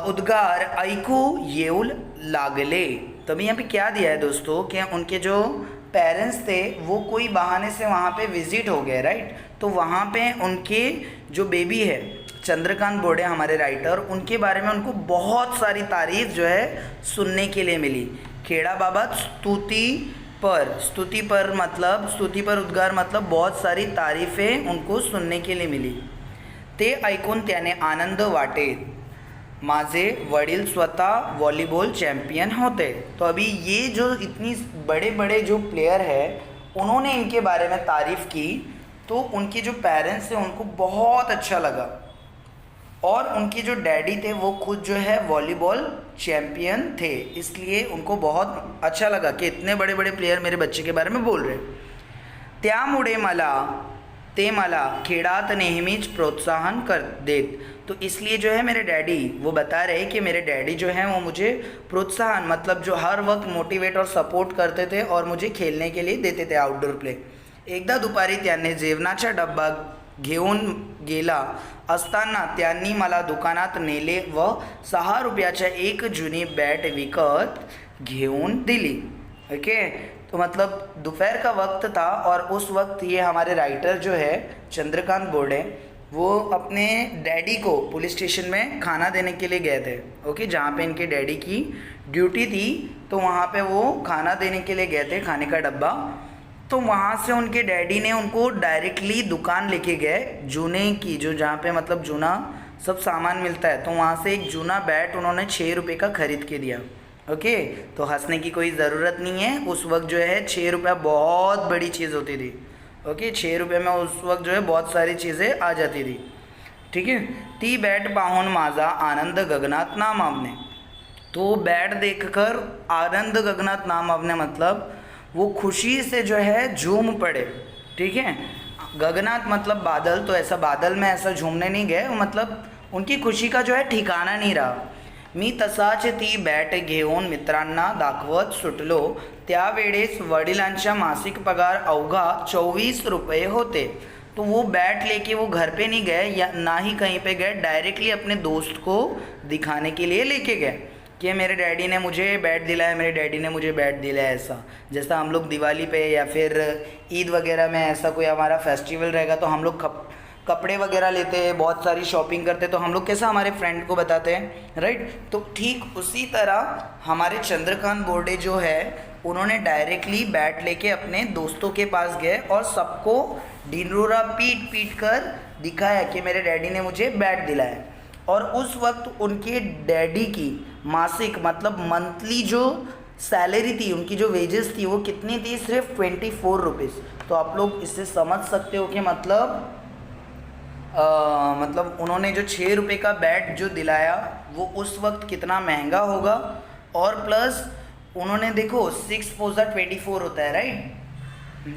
Speaker 1: उद्गार ऐकू येऊ लागले। तो मैं यहाँ पे क्या दिया है दोस्तों कि उनके जो पेरेंट्स थे वो कोई बहाने से वहाँ पे विज़िट हो गए, राइट। तो वहाँ पे उनके जो बेबी है चंद्रकांत बोर्डे हमारे राइटर, उनके बारे में उनको बहुत सारी तारीफ़ जो है सुनने के लिए मिली। खेड़ाबाबत स्तुति पर उद्गार मतलब बहुत सारी तारीफ़ें उनको सुनने के लिए मिली। ते ऐकून त्याने आनंद वाटे। माझे वडील स्वतः वॉलीबॉल चैम्पियन होते। तो अभी ये जो इतनी बड़े बड़े जो प्लेयर है उन्होंने इनके बारे में तारीफ़ की, तो उनके जो पेरेंट्स थे उनको बहुत अच्छा लगा, और उनके जो डैडी थे वो खुद जो है वॉलीबॉल चैम्पियन थे, इसलिए उनको बहुत अच्छा लगा कि इतने बड़े बड़े प्लेयर मेरे बच्चे के बारे में बोल रहे। त्यामुळे ते मला खेळात नेहमीच प्रोत्साहन कर देत। तो इसलिए जो है मेरे डैडी वो बता रहे कि मेरे डैडी जो हैं वो मुझे प्रोत्साहन मतलब जो हर वक्त मोटिवेट और सपोर्ट करते थे और मुझे खेलने के लिए देते थे आउटडोर प्ले। एकदा दुपारी त्यांनी जेवणाचा डब्बा घेऊन गेला असताना त्यांनी मला दुकानात नेले व 6 रुपयाच्या एक जुनी बॅट विकत घेऊन दिली। ओके, तो मतलब दोपहर का वक्त था और उस वक्त ये हमारे राइटर जो है चंद्रकांत बोर्डे वो अपने डैडी को पुलिस स्टेशन में खाना देने के लिए गए थे। ओके, जहाँ पे इनके डैडी की ड्यूटी थी, तो वहाँ पे वो खाना देने के लिए गए थे, खाने का डब्बा। तो वहाँ से उनके डैडी ने उनको डायरेक्टली दुकान लेके गए जूने की, जो जहाँ पे मतलब जूना सब सामान मिलता है। तो वहाँ से एक जूना बैट उन्होंने 6 रुपये का ख़रीद के दिया। ओके, तो हंसने की कोई ज़रूरत नहीं है। उस वक्त जो है 6 रुपया बहुत बड़ी चीज़ होती थी। ओके, 6 रुपये में उस वक्त जो है बहुत सारी चीज़ें आ जाती थी। ठीक है, ती बॅट पाहून माझा आनंद गगनात नामावने। तो बैट देखकर आनंद गगनात नामावने मतलब वो खुशी से जो है झूम पड़े। ठीक है, गगनात मतलब बादल, तो ऐसा बादल में ऐसा झूमने नहीं गए, मतलब उनकी खुशी का जो है ठिकाना नहीं रहा। मी तसाच ती बॅट घेऊन मित्रांना दाखवत सुटलो। त्यावेळेस वडिलांचा मासिक पगार अवघा 24 रुपये होते। तो वो बैट लेके वो घर पे नहीं गए या ना ही कहीं पे गए, डायरेक्टली अपने दोस्त को दिखाने के लिए लेके गए। कि मेरे डैडी ने मुझे बैट दिलाया, मेरे डैडी ने मुझे बैट दिलाया, ऐसा जैसा हम लोग दिवाली पे या फिर ईद वगैरह में ऐसा कोई हमारा फेस्टिवल रहेगा तो हम लोग कपड़े वगैरह लेते हैं, बहुत सारी शॉपिंग करते हैं, तो हम लोग कैसा हमारे फ्रेंड को बताते हैं, राइट। तो ठीक उसी तरह हमारे चंद्रकांत बोर्डे जो है उन्होंने डायरेक्टली बैट लेके अपने दोस्तों के पास गए और सबको ढिंढोरा पीट पीट कर दिखाया कि मेरे डैडी ने मुझे बैट दिलाया। और उस वक्त उनके डैडी की मासिक मतलब मंथली जो सैलरी थी, उनकी जो वेजेस थी वो कितनी थी, सिर्फ 24 रुपीज़। तो आप लोग इससे समझ सकते हो कि मतलब उन्होंने जो 6 रुपये का बैट जो दिलाया वो उस वक्त कितना महंगा होगा। और प्लस उन्होंने देखो 6 4 24 होता है, राइट,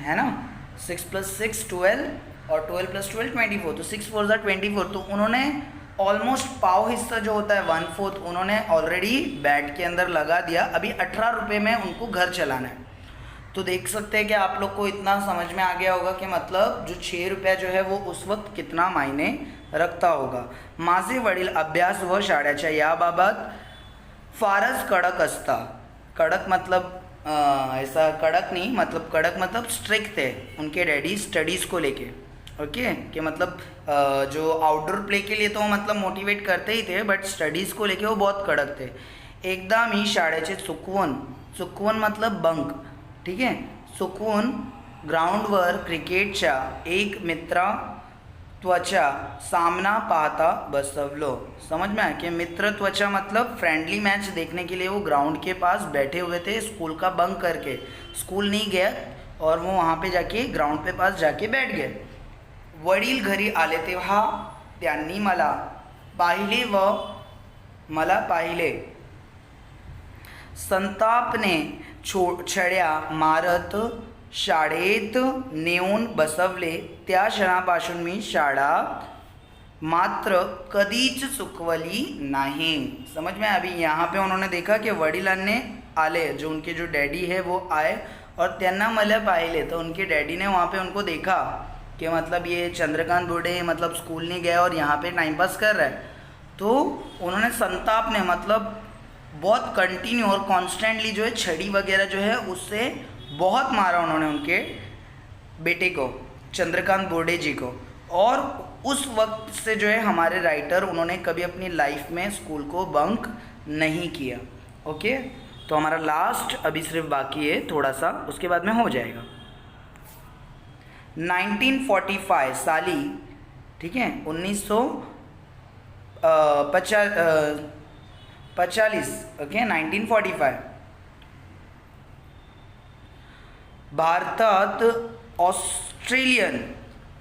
Speaker 1: है ना, 6 + 6 12 और 12 + 12 24, तो 6 4 24। तो उन्होंने ऑलमोस्ट पाव हिस्सा जो होता है 1/4 उन्होंने ऑलरेडी बैट के अंदर लगा दिया। अभी 18 रुपये में उनको घर चलाना है। तो देख सकते हैं कि आप लोग को इतना समझ में आ गया होगा कि मतलब जो 6 रुपया जो है वो उस वक्त कितना मायने रखता होगा। माझे वडील अभ्यास व शाळेच्या याबाबत फारच कडक असता। कडक मतलब ऐसा कडक नहीं, मतलब कडक मतलब स्ट्रिक्ट थे उनके डैडी स्टडीज़ को लेके, ओके, कि मतलब जो आउटडोर प्ले के लिए तो मतलब मोटिवेट करते ही थे, बट स्टडीज़ को लेके वो बहुत कडक थे। एकदा मी शाळेचे चुकवून मतलब बंक, ठीक है, चुकवून ग्राउंडवर क्रिकेटच्या एक मित्रत्वाचा सामना पाहता बसवलो। समझ में आया कि मित्रत्वाचा मतलब फ्रेंडली मैच देखने के लिए वो ग्राउंड के पास बैठे हुए थे, स्कूल का बंक करके, स्कूल नहीं गया और वो वहाँ पे जाके ग्राउंड पे पास जाके बैठ गए। वडील घरी आले तेव्हा त्यांनी मला पाहिले संतापने छड्या मारत शाळेत नेऊन बसवले। त्या क्षणापासून मी शाळा मात्र कधीच चुकवली नहीं। समझ में, अभी यहाँ पे उन्होंने देखा कि वडिलांने आले, जो उनके जो डैडी है वो आए और त्यांना मला पाहिले, तो उनके डैडी ने वहाँ पे उनको देखा कि मतलब ये चंद्रकांत बोर्डे मतलब स्कूल नहीं गया और यहाँ पे टाइम पास कर रहा है। तो उन्होंने संताप ने मतलब बहुत कंटिन्यू और कॉन्स्टेंटली जो है छड़ी वगैरह जो है उससे बहुत मारा उन्होंने उनके बेटे को, चंद्रकांत बोर्डे जी को। और उस वक्त से जो है हमारे राइटर उन्होंने कभी अपनी लाइफ में स्कूल को बंक नहीं किया। ओके, तो हमारा लास्ट अभी सिर्फ बाकी है थोड़ा सा, उसके बाद में हो जाएगा। 1945 साली, ठीक है, 1945, ओके, 1945 भारतात ऑस्ट्रेलियन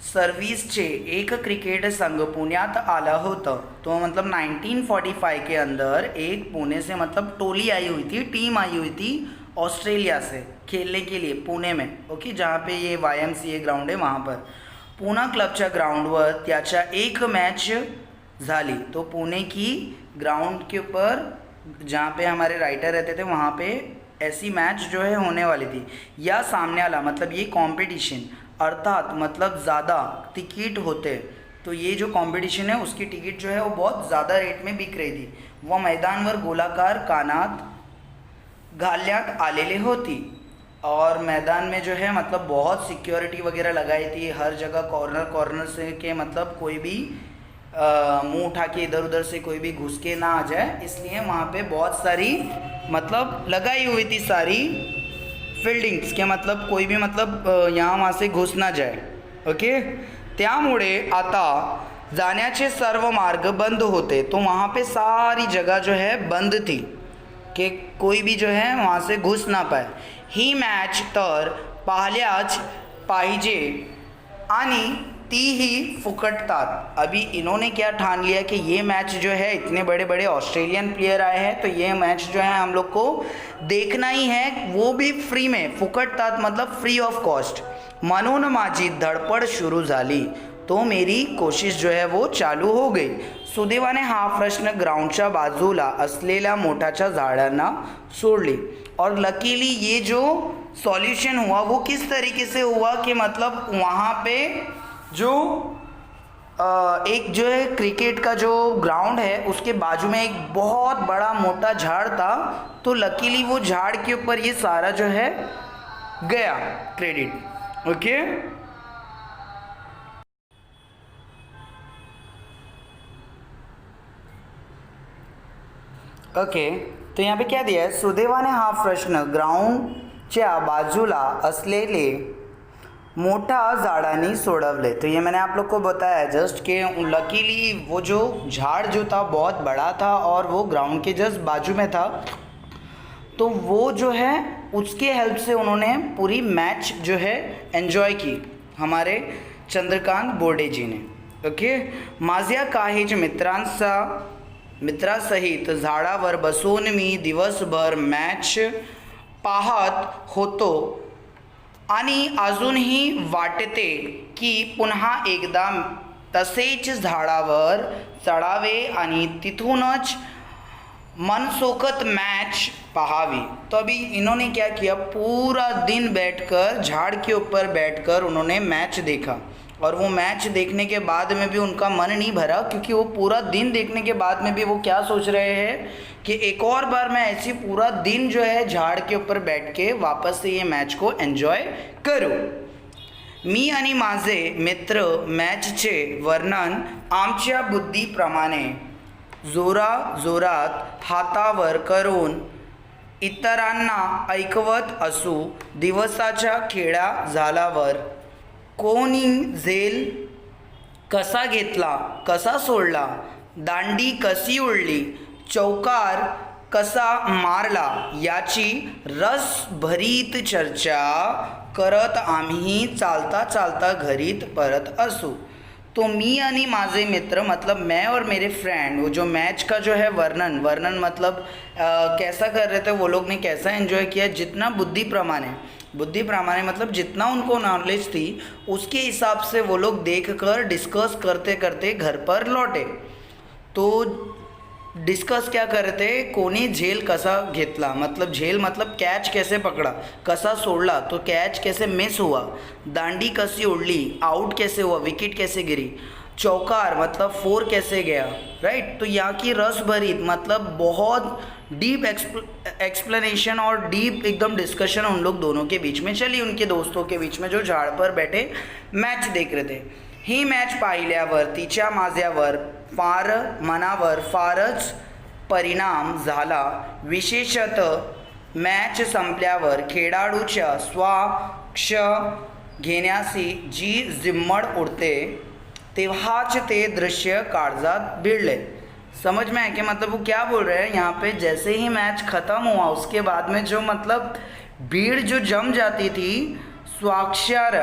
Speaker 1: सर्व्हिसचे एक क्रिकेट संघ पुण्यात आला होता। तो मतलब 1945 के अंदर एक पुणे से मतलब टोली आई हुई थी, टीम आई हुई थी ऑस्ट्रेलिया से खेलने के लिए पुणे में, ओके, जहाँ पे ये YMCA ग्राउंड है वहाँ पर। पुणा क्लबच्या ग्राउंडवर त्याच्या एक मैच झाली। तो पुणे की ग्राउंड के ऊपर जहाँ पे हमारे राइटर रहते थे वहाँ पे ऐसी मैच जो है होने वाली थी। या सामने वाला मतलब ये कंपटीशन, अर्थात मतलब ज़्यादा टिकट होते, तो ये जो कंपटीशन है उसकी टिकट जो है वो बहुत ज़्यादा रेट में बिक रही थी। वह मैदानवर गोलाकार कानात घालण्यात आलेली होती और मैदान में जो है मतलब बहुत सिक्योरिटी वगैरह लगाई थी, हर जगह कॉर्नर से के मतलब कोई भी मुंह उठा के इधर उधर से कोई भी घुस के ना आ जाए, इसलिए वहाँ पे बहुत सारी मतलब लगाई हुई थी सारी फील्डिंग्स के, मतलब कोई भी मतलब यहाँ वहाँ से घुस ना जाए, ओके। त्यामुळे आता जाण्याचे सर्व मार्ग बंद होते, तो वहाँ पे सारी जगह जो है बंद थी कि कोई भी जो है वहाँ से घुस ना पाए। ही मॅच तर पाहिल्याच पाहिजे आणि तीही फुकटतात। अभी इन्होंने क्या ठान लिया कि ये मैच जो है, इतने बड़े बड़े ऑस्ट्रेलियन प्लेयर आए हैं तो ये मैच जो है हम लोग को देखना ही है, वो भी फ्री में, फुकटतात मतलब फ्री ऑफ कॉस्ट। म्हणून माझी धडपड सुरू झाली, तो मेरी कोशिश जो है वो चालू हो गई। सुदैवाने हा प्रश्न ग्राउंडच्या बाजूला असलेल्या मोठाच्या झाडांना सोडली और लकीली ये जो सॉल्यूशन हुआ वो किस तरीके से हुआ कि मतलब वहाँ पे जो एक जो है क्रिकेट का जो ग्राउंड है उसके बाजू में एक बहुत बड़ा मोटा झाड़ था, तो लकीली वो झाड़ के ऊपर ये सारा जो है गया क्रेडिट। ओके, ओके, तो यहाँ पे क्या दिया है, सुदैवाने हा प्रश्न ग्राउंडच्या बाजूला असलेले मोठा झाडानी सोडवले। तो ये मैंने आप लोग को बताया जस्ट कि लकीली वो जो झाड़ जो था बहुत बड़ा था और वो ग्राउंड के जस्ट बाजू में था, तो वो जो है उसके हेल्प से उन्होंने पूरी मैच जो है एन्जॉय की, हमारे चंद्रकांत बोर्डे जी ने। ओके, माझ्या काहीच मित्रासहित झाडावर बसून मी दिवसभर मॅच पाहत होतो आणि अजूनही वाटते की पुन्हा एकदा तसेच झाडावर चढावे आणि तिथूनच मनसोखत मैच पहावी। तो अभी इन्होंने क्या किया, पूरा दिन बैठकर झाड़ के ऊपर बैठकर उन्होंने मैच देखा, और वो मैच देखने के बाद में भी उनका मन नहीं भरा, क्योंकि वो पूरा दिन देखने के बाद में भी वो क्या सोच रहे हैं कि एक और बार मैं ऐसी पूरा दिन जो है झाड़ के ऊपर बैठ के वापस से ये मैच को एन्जॉय करूँ। मी आणि माझे मित्र मॅचचे वर्णन आमच्या बुद्धीप्रमाणे जोरात हातावर करून इतरांना ऐकवत असू। दिवसाच्या खेळा झाल्यावर कोणी झेल कसा घेतला, कसा सोडला, दांडी कशी उडली, चौकार कसा मारला याची रसभरीत चर्चा करत आम्ही चालता चालता घरीत परत असू। तो मी आणि माझे मित्र मतलब मैं और मेरे फ्रेंड, वो जो मैच का जो है वर्णन मतलब कैसा कर रहे थे वो लोग ने, कैसा एंजॉय किया, जितना बुद्धि प्रमाणे मतलब जितना उनको नॉलेज थी उसके हिसाब से वो लोग देखकर डिस्कस करते करते घर पर लौटे। तो डिस्कस क्या करते, कोणी झेल कसा घेतला, मतलब झेल मतलब कैच कैसे पकड़ा, कसा सोडला तो कैच कैसे मिस हुआ, दांडी कसी उड़ली, आउट कैसे हुआ, विकेट कैसे गिरी, चौकार मतलब फोर कैसे गया, राइट। तो यहाँ की रस भरी मतलब बहुत डीप एक्सप्लेनेशन और डीप एकदम डिस्कशन उन लोग दोनों के बीच में चली, उनके दोस्तों के बीच में जो झाड़ पर बैठे मैच देख रहे थे। ही मॅच पाहिल्यावर तिच्या माझ्यावर मनावर फारच परिणाम झाला। विशेषतः मॅच संपल्यावर खेळाडूच्या स्वाक्ष घेण्याची जी जिम्मड उडते तेव्हाच ते दृश्य काळजात भिडले। समझ में है कि मतलब वो क्या बोल रहे हैं यहाँ पे, जैसे ही मैच ख़त्म हुआ उसके बाद में जो मतलब भीड़ जो जम जाती थी, स्वाक्षर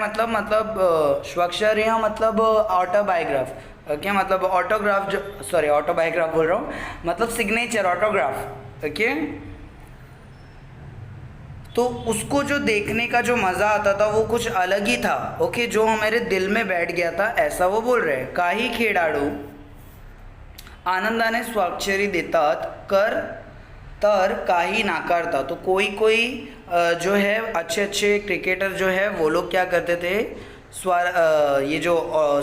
Speaker 1: मतलब ऑटोबायोग्राफ, ओके, मतलब ऑटोग्राफ जो ऑटोबायोग्राफ बोल रहा हूँ, मतलब सिग्नेचर ऑटोग्राफ, ओके। तो उसको जो देखने का जो मज़ा आता था वो कुछ अलग ही था, ओके, जो हमारे दिल में बैठ गया था, ऐसा वो बोल रहे हैं। काही खेळाडू आनंदाने स्वाक्षरी देतात तर काही नाकारता। तो कोई जो है अच्छे क्रिकेटर जो है वो लोग क्या करते थे, ये जो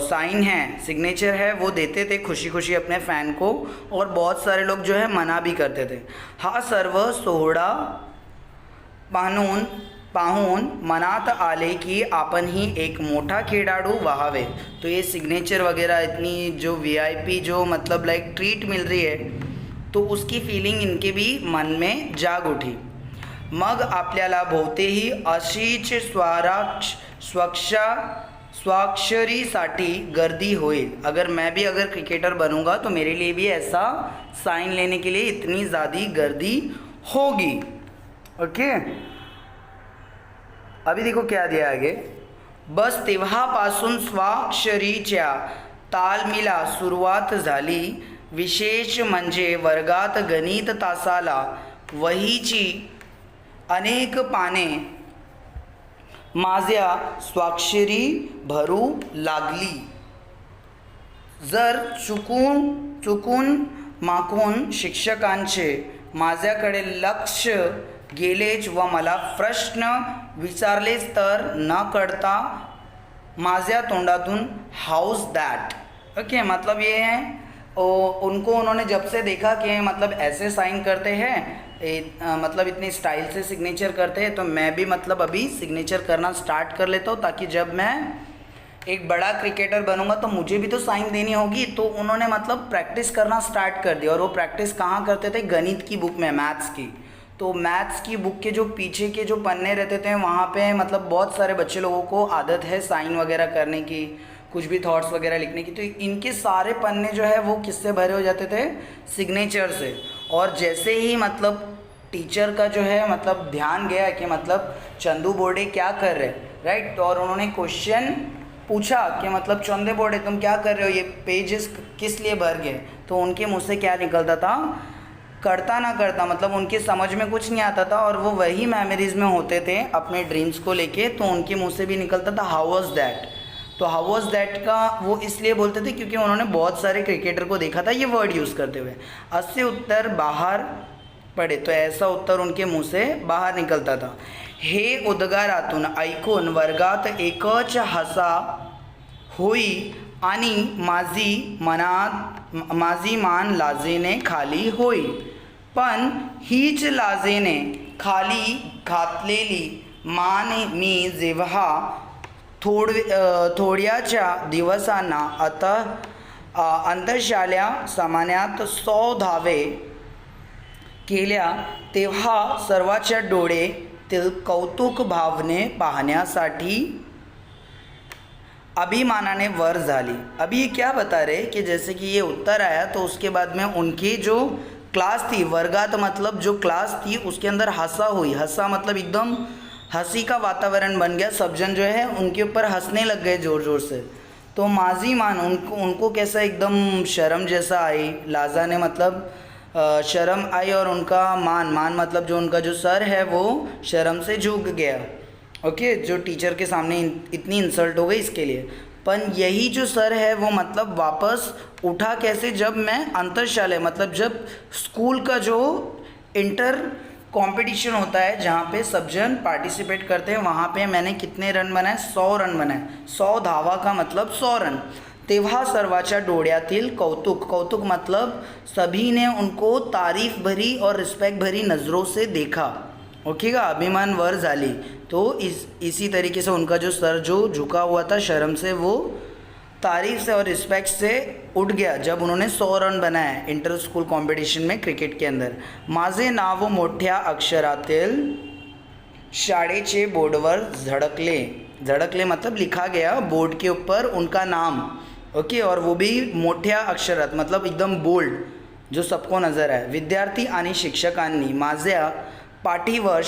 Speaker 1: साइन है, सिग्नेचर है, वो देते थे खुशी खुशी अपने फ़ैन को, और बहुत सारे लोग जो है मना भी करते थे। हा सर्व सोहळा पाहून मनात आले की आपण ही एक मोठा खेळाडू व्हावे। तो ये सिग्नेचर वगैरह इतनी जो VIP जो मतलब लाइक ट्रीट मिल रही है, तो उसकी फीलिंग इनके भी मन में जाग उठी। मग आपल्याला भोवतेही अशीच स्वाक्षरीसाठी गर्दी होईल। अगर मैं भी अगर क्रिकेटर बनूंगा तो मेरे लिए भी ऐसा साइन लेने के लिए इतनी ज़्यादा गर्दी होगी, ओके। अभी देखो क्या दिया आगे, बस तेव्हापासून स्वाक्षरीच्या तालमीला सुरुवात झाली। विशेष म्हणजे वर्गात गणित तासाला वहीची अनेक पाने माझ्या स्वाक्षरी भरू लागली। जर चुकून माकून शिक्षकांचे माझ्याकडे लक्ष गेलेच व मला प्रश्न विचारलेच तर न कळता माझ्या तोंडातून हाउस दैट। ओके, मतलब ये है उनको उन्होंने जब से देखा कि मतलब ऐसे साइन करते हैं, मतलब इतनी स्टाइल से सिग्नेचर करते हैं, तो मैं भी मतलब अभी सिग्नेचर करना स्टार्ट कर लेता हूँ, ताकि जब मैं एक बड़ा क्रिकेटर बनूंगा तो मुझे भी तो साइन देनी होगी। तो उन्होंने मतलब प्रैक्टिस करना स्टार्ट कर दिया। और वो प्रैक्टिस कहाँ करते थे? गणित की बुक में, मैथ्स की। तो मैथ्स की बुक के जो पीछे के जो पन्ने रहते थे वहाँ पे मतलब बहुत सारे बच्चे लोगों को आदत है साइन वगैरह करने की, कुछ भी थॉट्स वगैरह लिखने की। तो इनके सारे पन्ने जो है वो किससे भरे हो जाते थे? सिग्नेचर से। और जैसे ही मतलब टीचर का जो है मतलब ध्यान गया कि मतलब चंदू बोर्डे क्या कर रहे, राइट, तो और उन्होंने क्वेश्चन पूछा कि मतलब चंदू बोर्डे तुम क्या कर रहे हो, ये पेजेस किस लिए भर गए? तो उनके मुँह से क्या निकलता था? करता ना करता, मतलब उनके समझ में कुछ नहीं आता था और वो वही मेमोरीज में होते थे अपने ड्रीम्स को लेके। तो उनके मुंह से भी निकलता था हाउ वाज दैट। तो हाउ वाज दैट का वो इसलिए बोलते थे क्योंकि उन्होंने बहुत सारे क्रिकेटर को देखा था ये वर्ड यूज़ करते हुए। अस्य उत्तर बाहर पड़े, तो ऐसा उत्तर उनके मुंह से बाहर निकलता था। हे उद्गारातून ऐकून वर्गात एकच हसा होई आणि माझी मान लाजेने खाली होई, पण हीच लाजेने खाली घातलेली मान मी जेव्हा थोड्याच्या दिवसांना अंतशाल्या सामान्यात 100 धावे केल्या तेव्हा सर्वाच्या डोळ्यातील कौतुक भावने पाहण्यासाठी अभिमानाने वर झाली। अभी ये क्या बता रहे कि जैसे कि ये उत्तर आया तो उसके बाद में उनकी जो क्लास थी, वर्गात मतलब जो क्लास थी उसके अंदर हंसा हुई, हंसा मतलब एकदम हंसी का वातावरण बन गया, सब जन जो है उनके ऊपर हंसने लग गए ज़ोर ज़ोर से। तो माजी मान उनको कैसा एकदम शर्म जैसा आई, लाजा ने मतलब शर्म आई, और उनका मान मतलब जो उनका जो सर है वो शर्म से झुक गया। ओके, जो टीचर के सामने इतनी इंसल्ट हो गई इसके लिए। पर यही जो सर है वो मतलब वापस उठा कैसे? जब मैं अंतरशाला मतलब जब स्कूल का जो इंटर कंपटीशन होता है जहाँ पे सब जन पार्टिसिपेट करते हैं, वहाँ पे मैंने कितने रन बनाए? 100 रन बनाए। 100 धावा का मतलब 100 रन। तेव्हा सर्वाच्या डोळ्यातील कौतुक, कौतुक मतलब सभी ने उनको तारीफ भरी और रिस्पेक्ट भरी नज़रों से देखा। ओके का अभिमान वर झाली। तो इसी तरीके से उनका जो सर जो झुका हुआ था शर्म से, वो तारीफ से और रिस्पेक्ट से उठ गया जब उन्होंने 100 रन बनाए इंटर स्कूल कॉम्पिटिशन में क्रिकेट के अंदर। माझे नाव मोठ्या अक्षरातील शाळेचे बोर्डवर झळकले, झळकले मतलब लिखा गया बोर्ड के ऊपर उनका नाम। ओके, और वो भी मोठ्या अक्षरात मतलब एकदम बोल्ड, जो सबको नजर आहे। विद्यार्थी आणि शिक्षकांनी माझ्या पाठीवर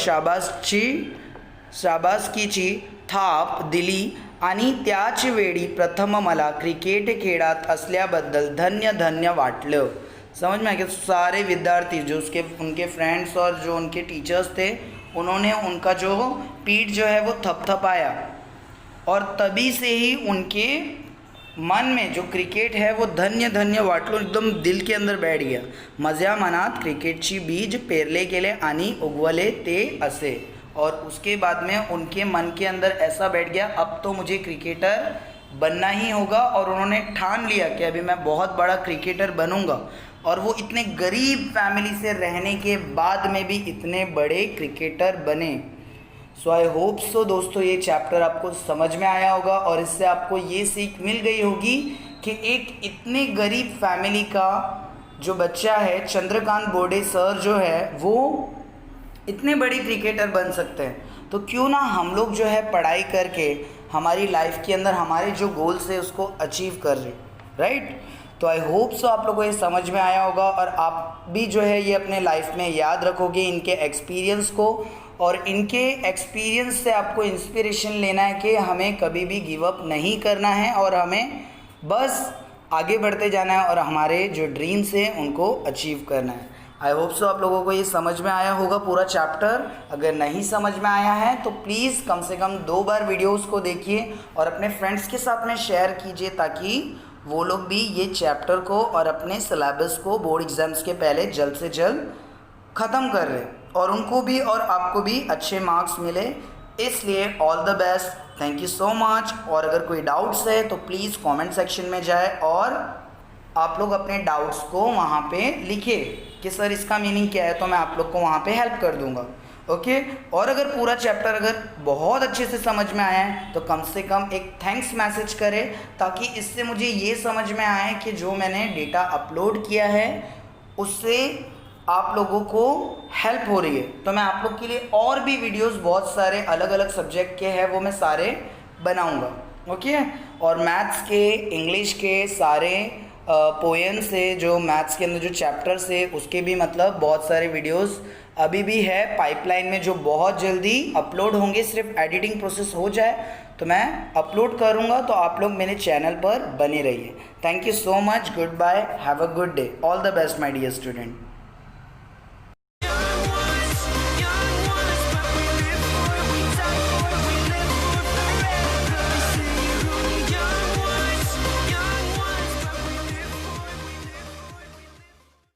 Speaker 1: शाबासकीची थाप दिली आणि त्याच वेळी प्रथम मला क्रिकेट खेळत असल्याबद्दल धन्य धन्य वाटलं। समझ में आ गया? सारे विद्यार्थी जो उनके फ्रेंड्स और जो उनके टीचर्स थे, उन्होंने उनका जो पीठ जो है वो थपथपाया, और तभी से ही उनके मन में जो क्रिकेट है वो धन्य धन्य वाटलो एकदम दिल के अंदर बैठ गया। माझ्या मनात क्रिकेटची बीज पेरले गेले आणि उगवले ते असे। और उसके बाद में उनके मन के अंदर ऐसा बैठ गया अब तो मुझे क्रिकेटर बनना ही होगा, और उन्होंने ठान लिया कि अभी मैं बहुत बड़ा क्रिकेटर बनूंगा। और वो इतने गरीब फैमिली से रहने के बाद में भी इतने बड़े क्रिकेटर बने। सो आई होप सो दोस्तों ये चैप्टर आपको समझ में आया होगा, और इससे आपको ये सीख मिल गई होगी कि एक इतने गरीब फैमिली का जो बच्चा है, चंद्रकांत बोर्डे सर जो है, वो इतने बड़े क्रिकेटर बन सकते हैं। तो क्यों ना हम लोग जो है पढ़ाई करके हमारी लाइफ के अंदर हमारे जो गोल्स है उसको अचीव कर रहे, राइट। तो आई होप सो आप लोगों को ये समझ में आया होगा, और आप भी जो है ये अपने लाइफ में याद रखोगे इनके एक्सपीरियंस को, और इनके एक्सपीरियंस से आपको इंस्पिरेशन लेना है कि हमें कभी भी गिव अप नहीं करना है, और हमें बस आगे बढ़ते जाना है और हमारे जो ड्रीम्स हैं उनको अचीव करना है। आई होप सो आप लोगों को ये समझ में आया होगा पूरा चैप्टर। अगर नहीं समझ में आया है तो प्लीज़ कम से कम 2 बार वीडियोस को देखिए और अपने फ्रेंड्स के साथ में शेयर कीजिए, ताकि वो लोग भी ये चैप्टर को और अपने सिलेबस को बोर्ड एग्ज़ाम्स के पहले जल्द से जल्द ख़त्म कर लें, और उनको भी और आपको भी अच्छे मार्क्स मिले। इसलिए all the best. Thank you so much. और अगर कोई डाउट्स है तो प्लीज़ कमेंट सेक्शन में जाए और आप लोग अपने डाउट्स को वहाँ पे लिखे कि सर इसका मीनिंग क्या है, तो मैं आप लोग को वहाँ पे हेल्प कर दूँगा। ओके। और अगर पूरा चैप्टर अगर बहुत अच्छे से समझ में आया है तो कम से कम एक थैंक्स मैसेज करें, ताकि इससे मुझे ये समझ में आए कि जो मैंने डेटा अपलोड किया है उससे आप लोगों को हेल्प हो रही है। तो मैं आप लोग के लिए और भी वीडियोस बहुत सारे अलग अलग सब्जेक्ट के हैं वो मैं सारे बनाऊंगा। ओके। और मैथ्स के, इंग्लिश के सारे पोएम से, जो मैथ्स के अंदर जो चैप्टर्स है उसके भी मतलब बहुत सारे वीडियोस अभी भी है पाइपलाइन में, जो बहुत जल्दी अपलोड होंगे। सिर्फ एडिटिंग प्रोसेस हो जाए तो मैं अपलोड करूँगा, तो आप लोग मेरे चैनल पर बने रहिए। Thank you so much, goodbye, have a good day, all the best my dear student.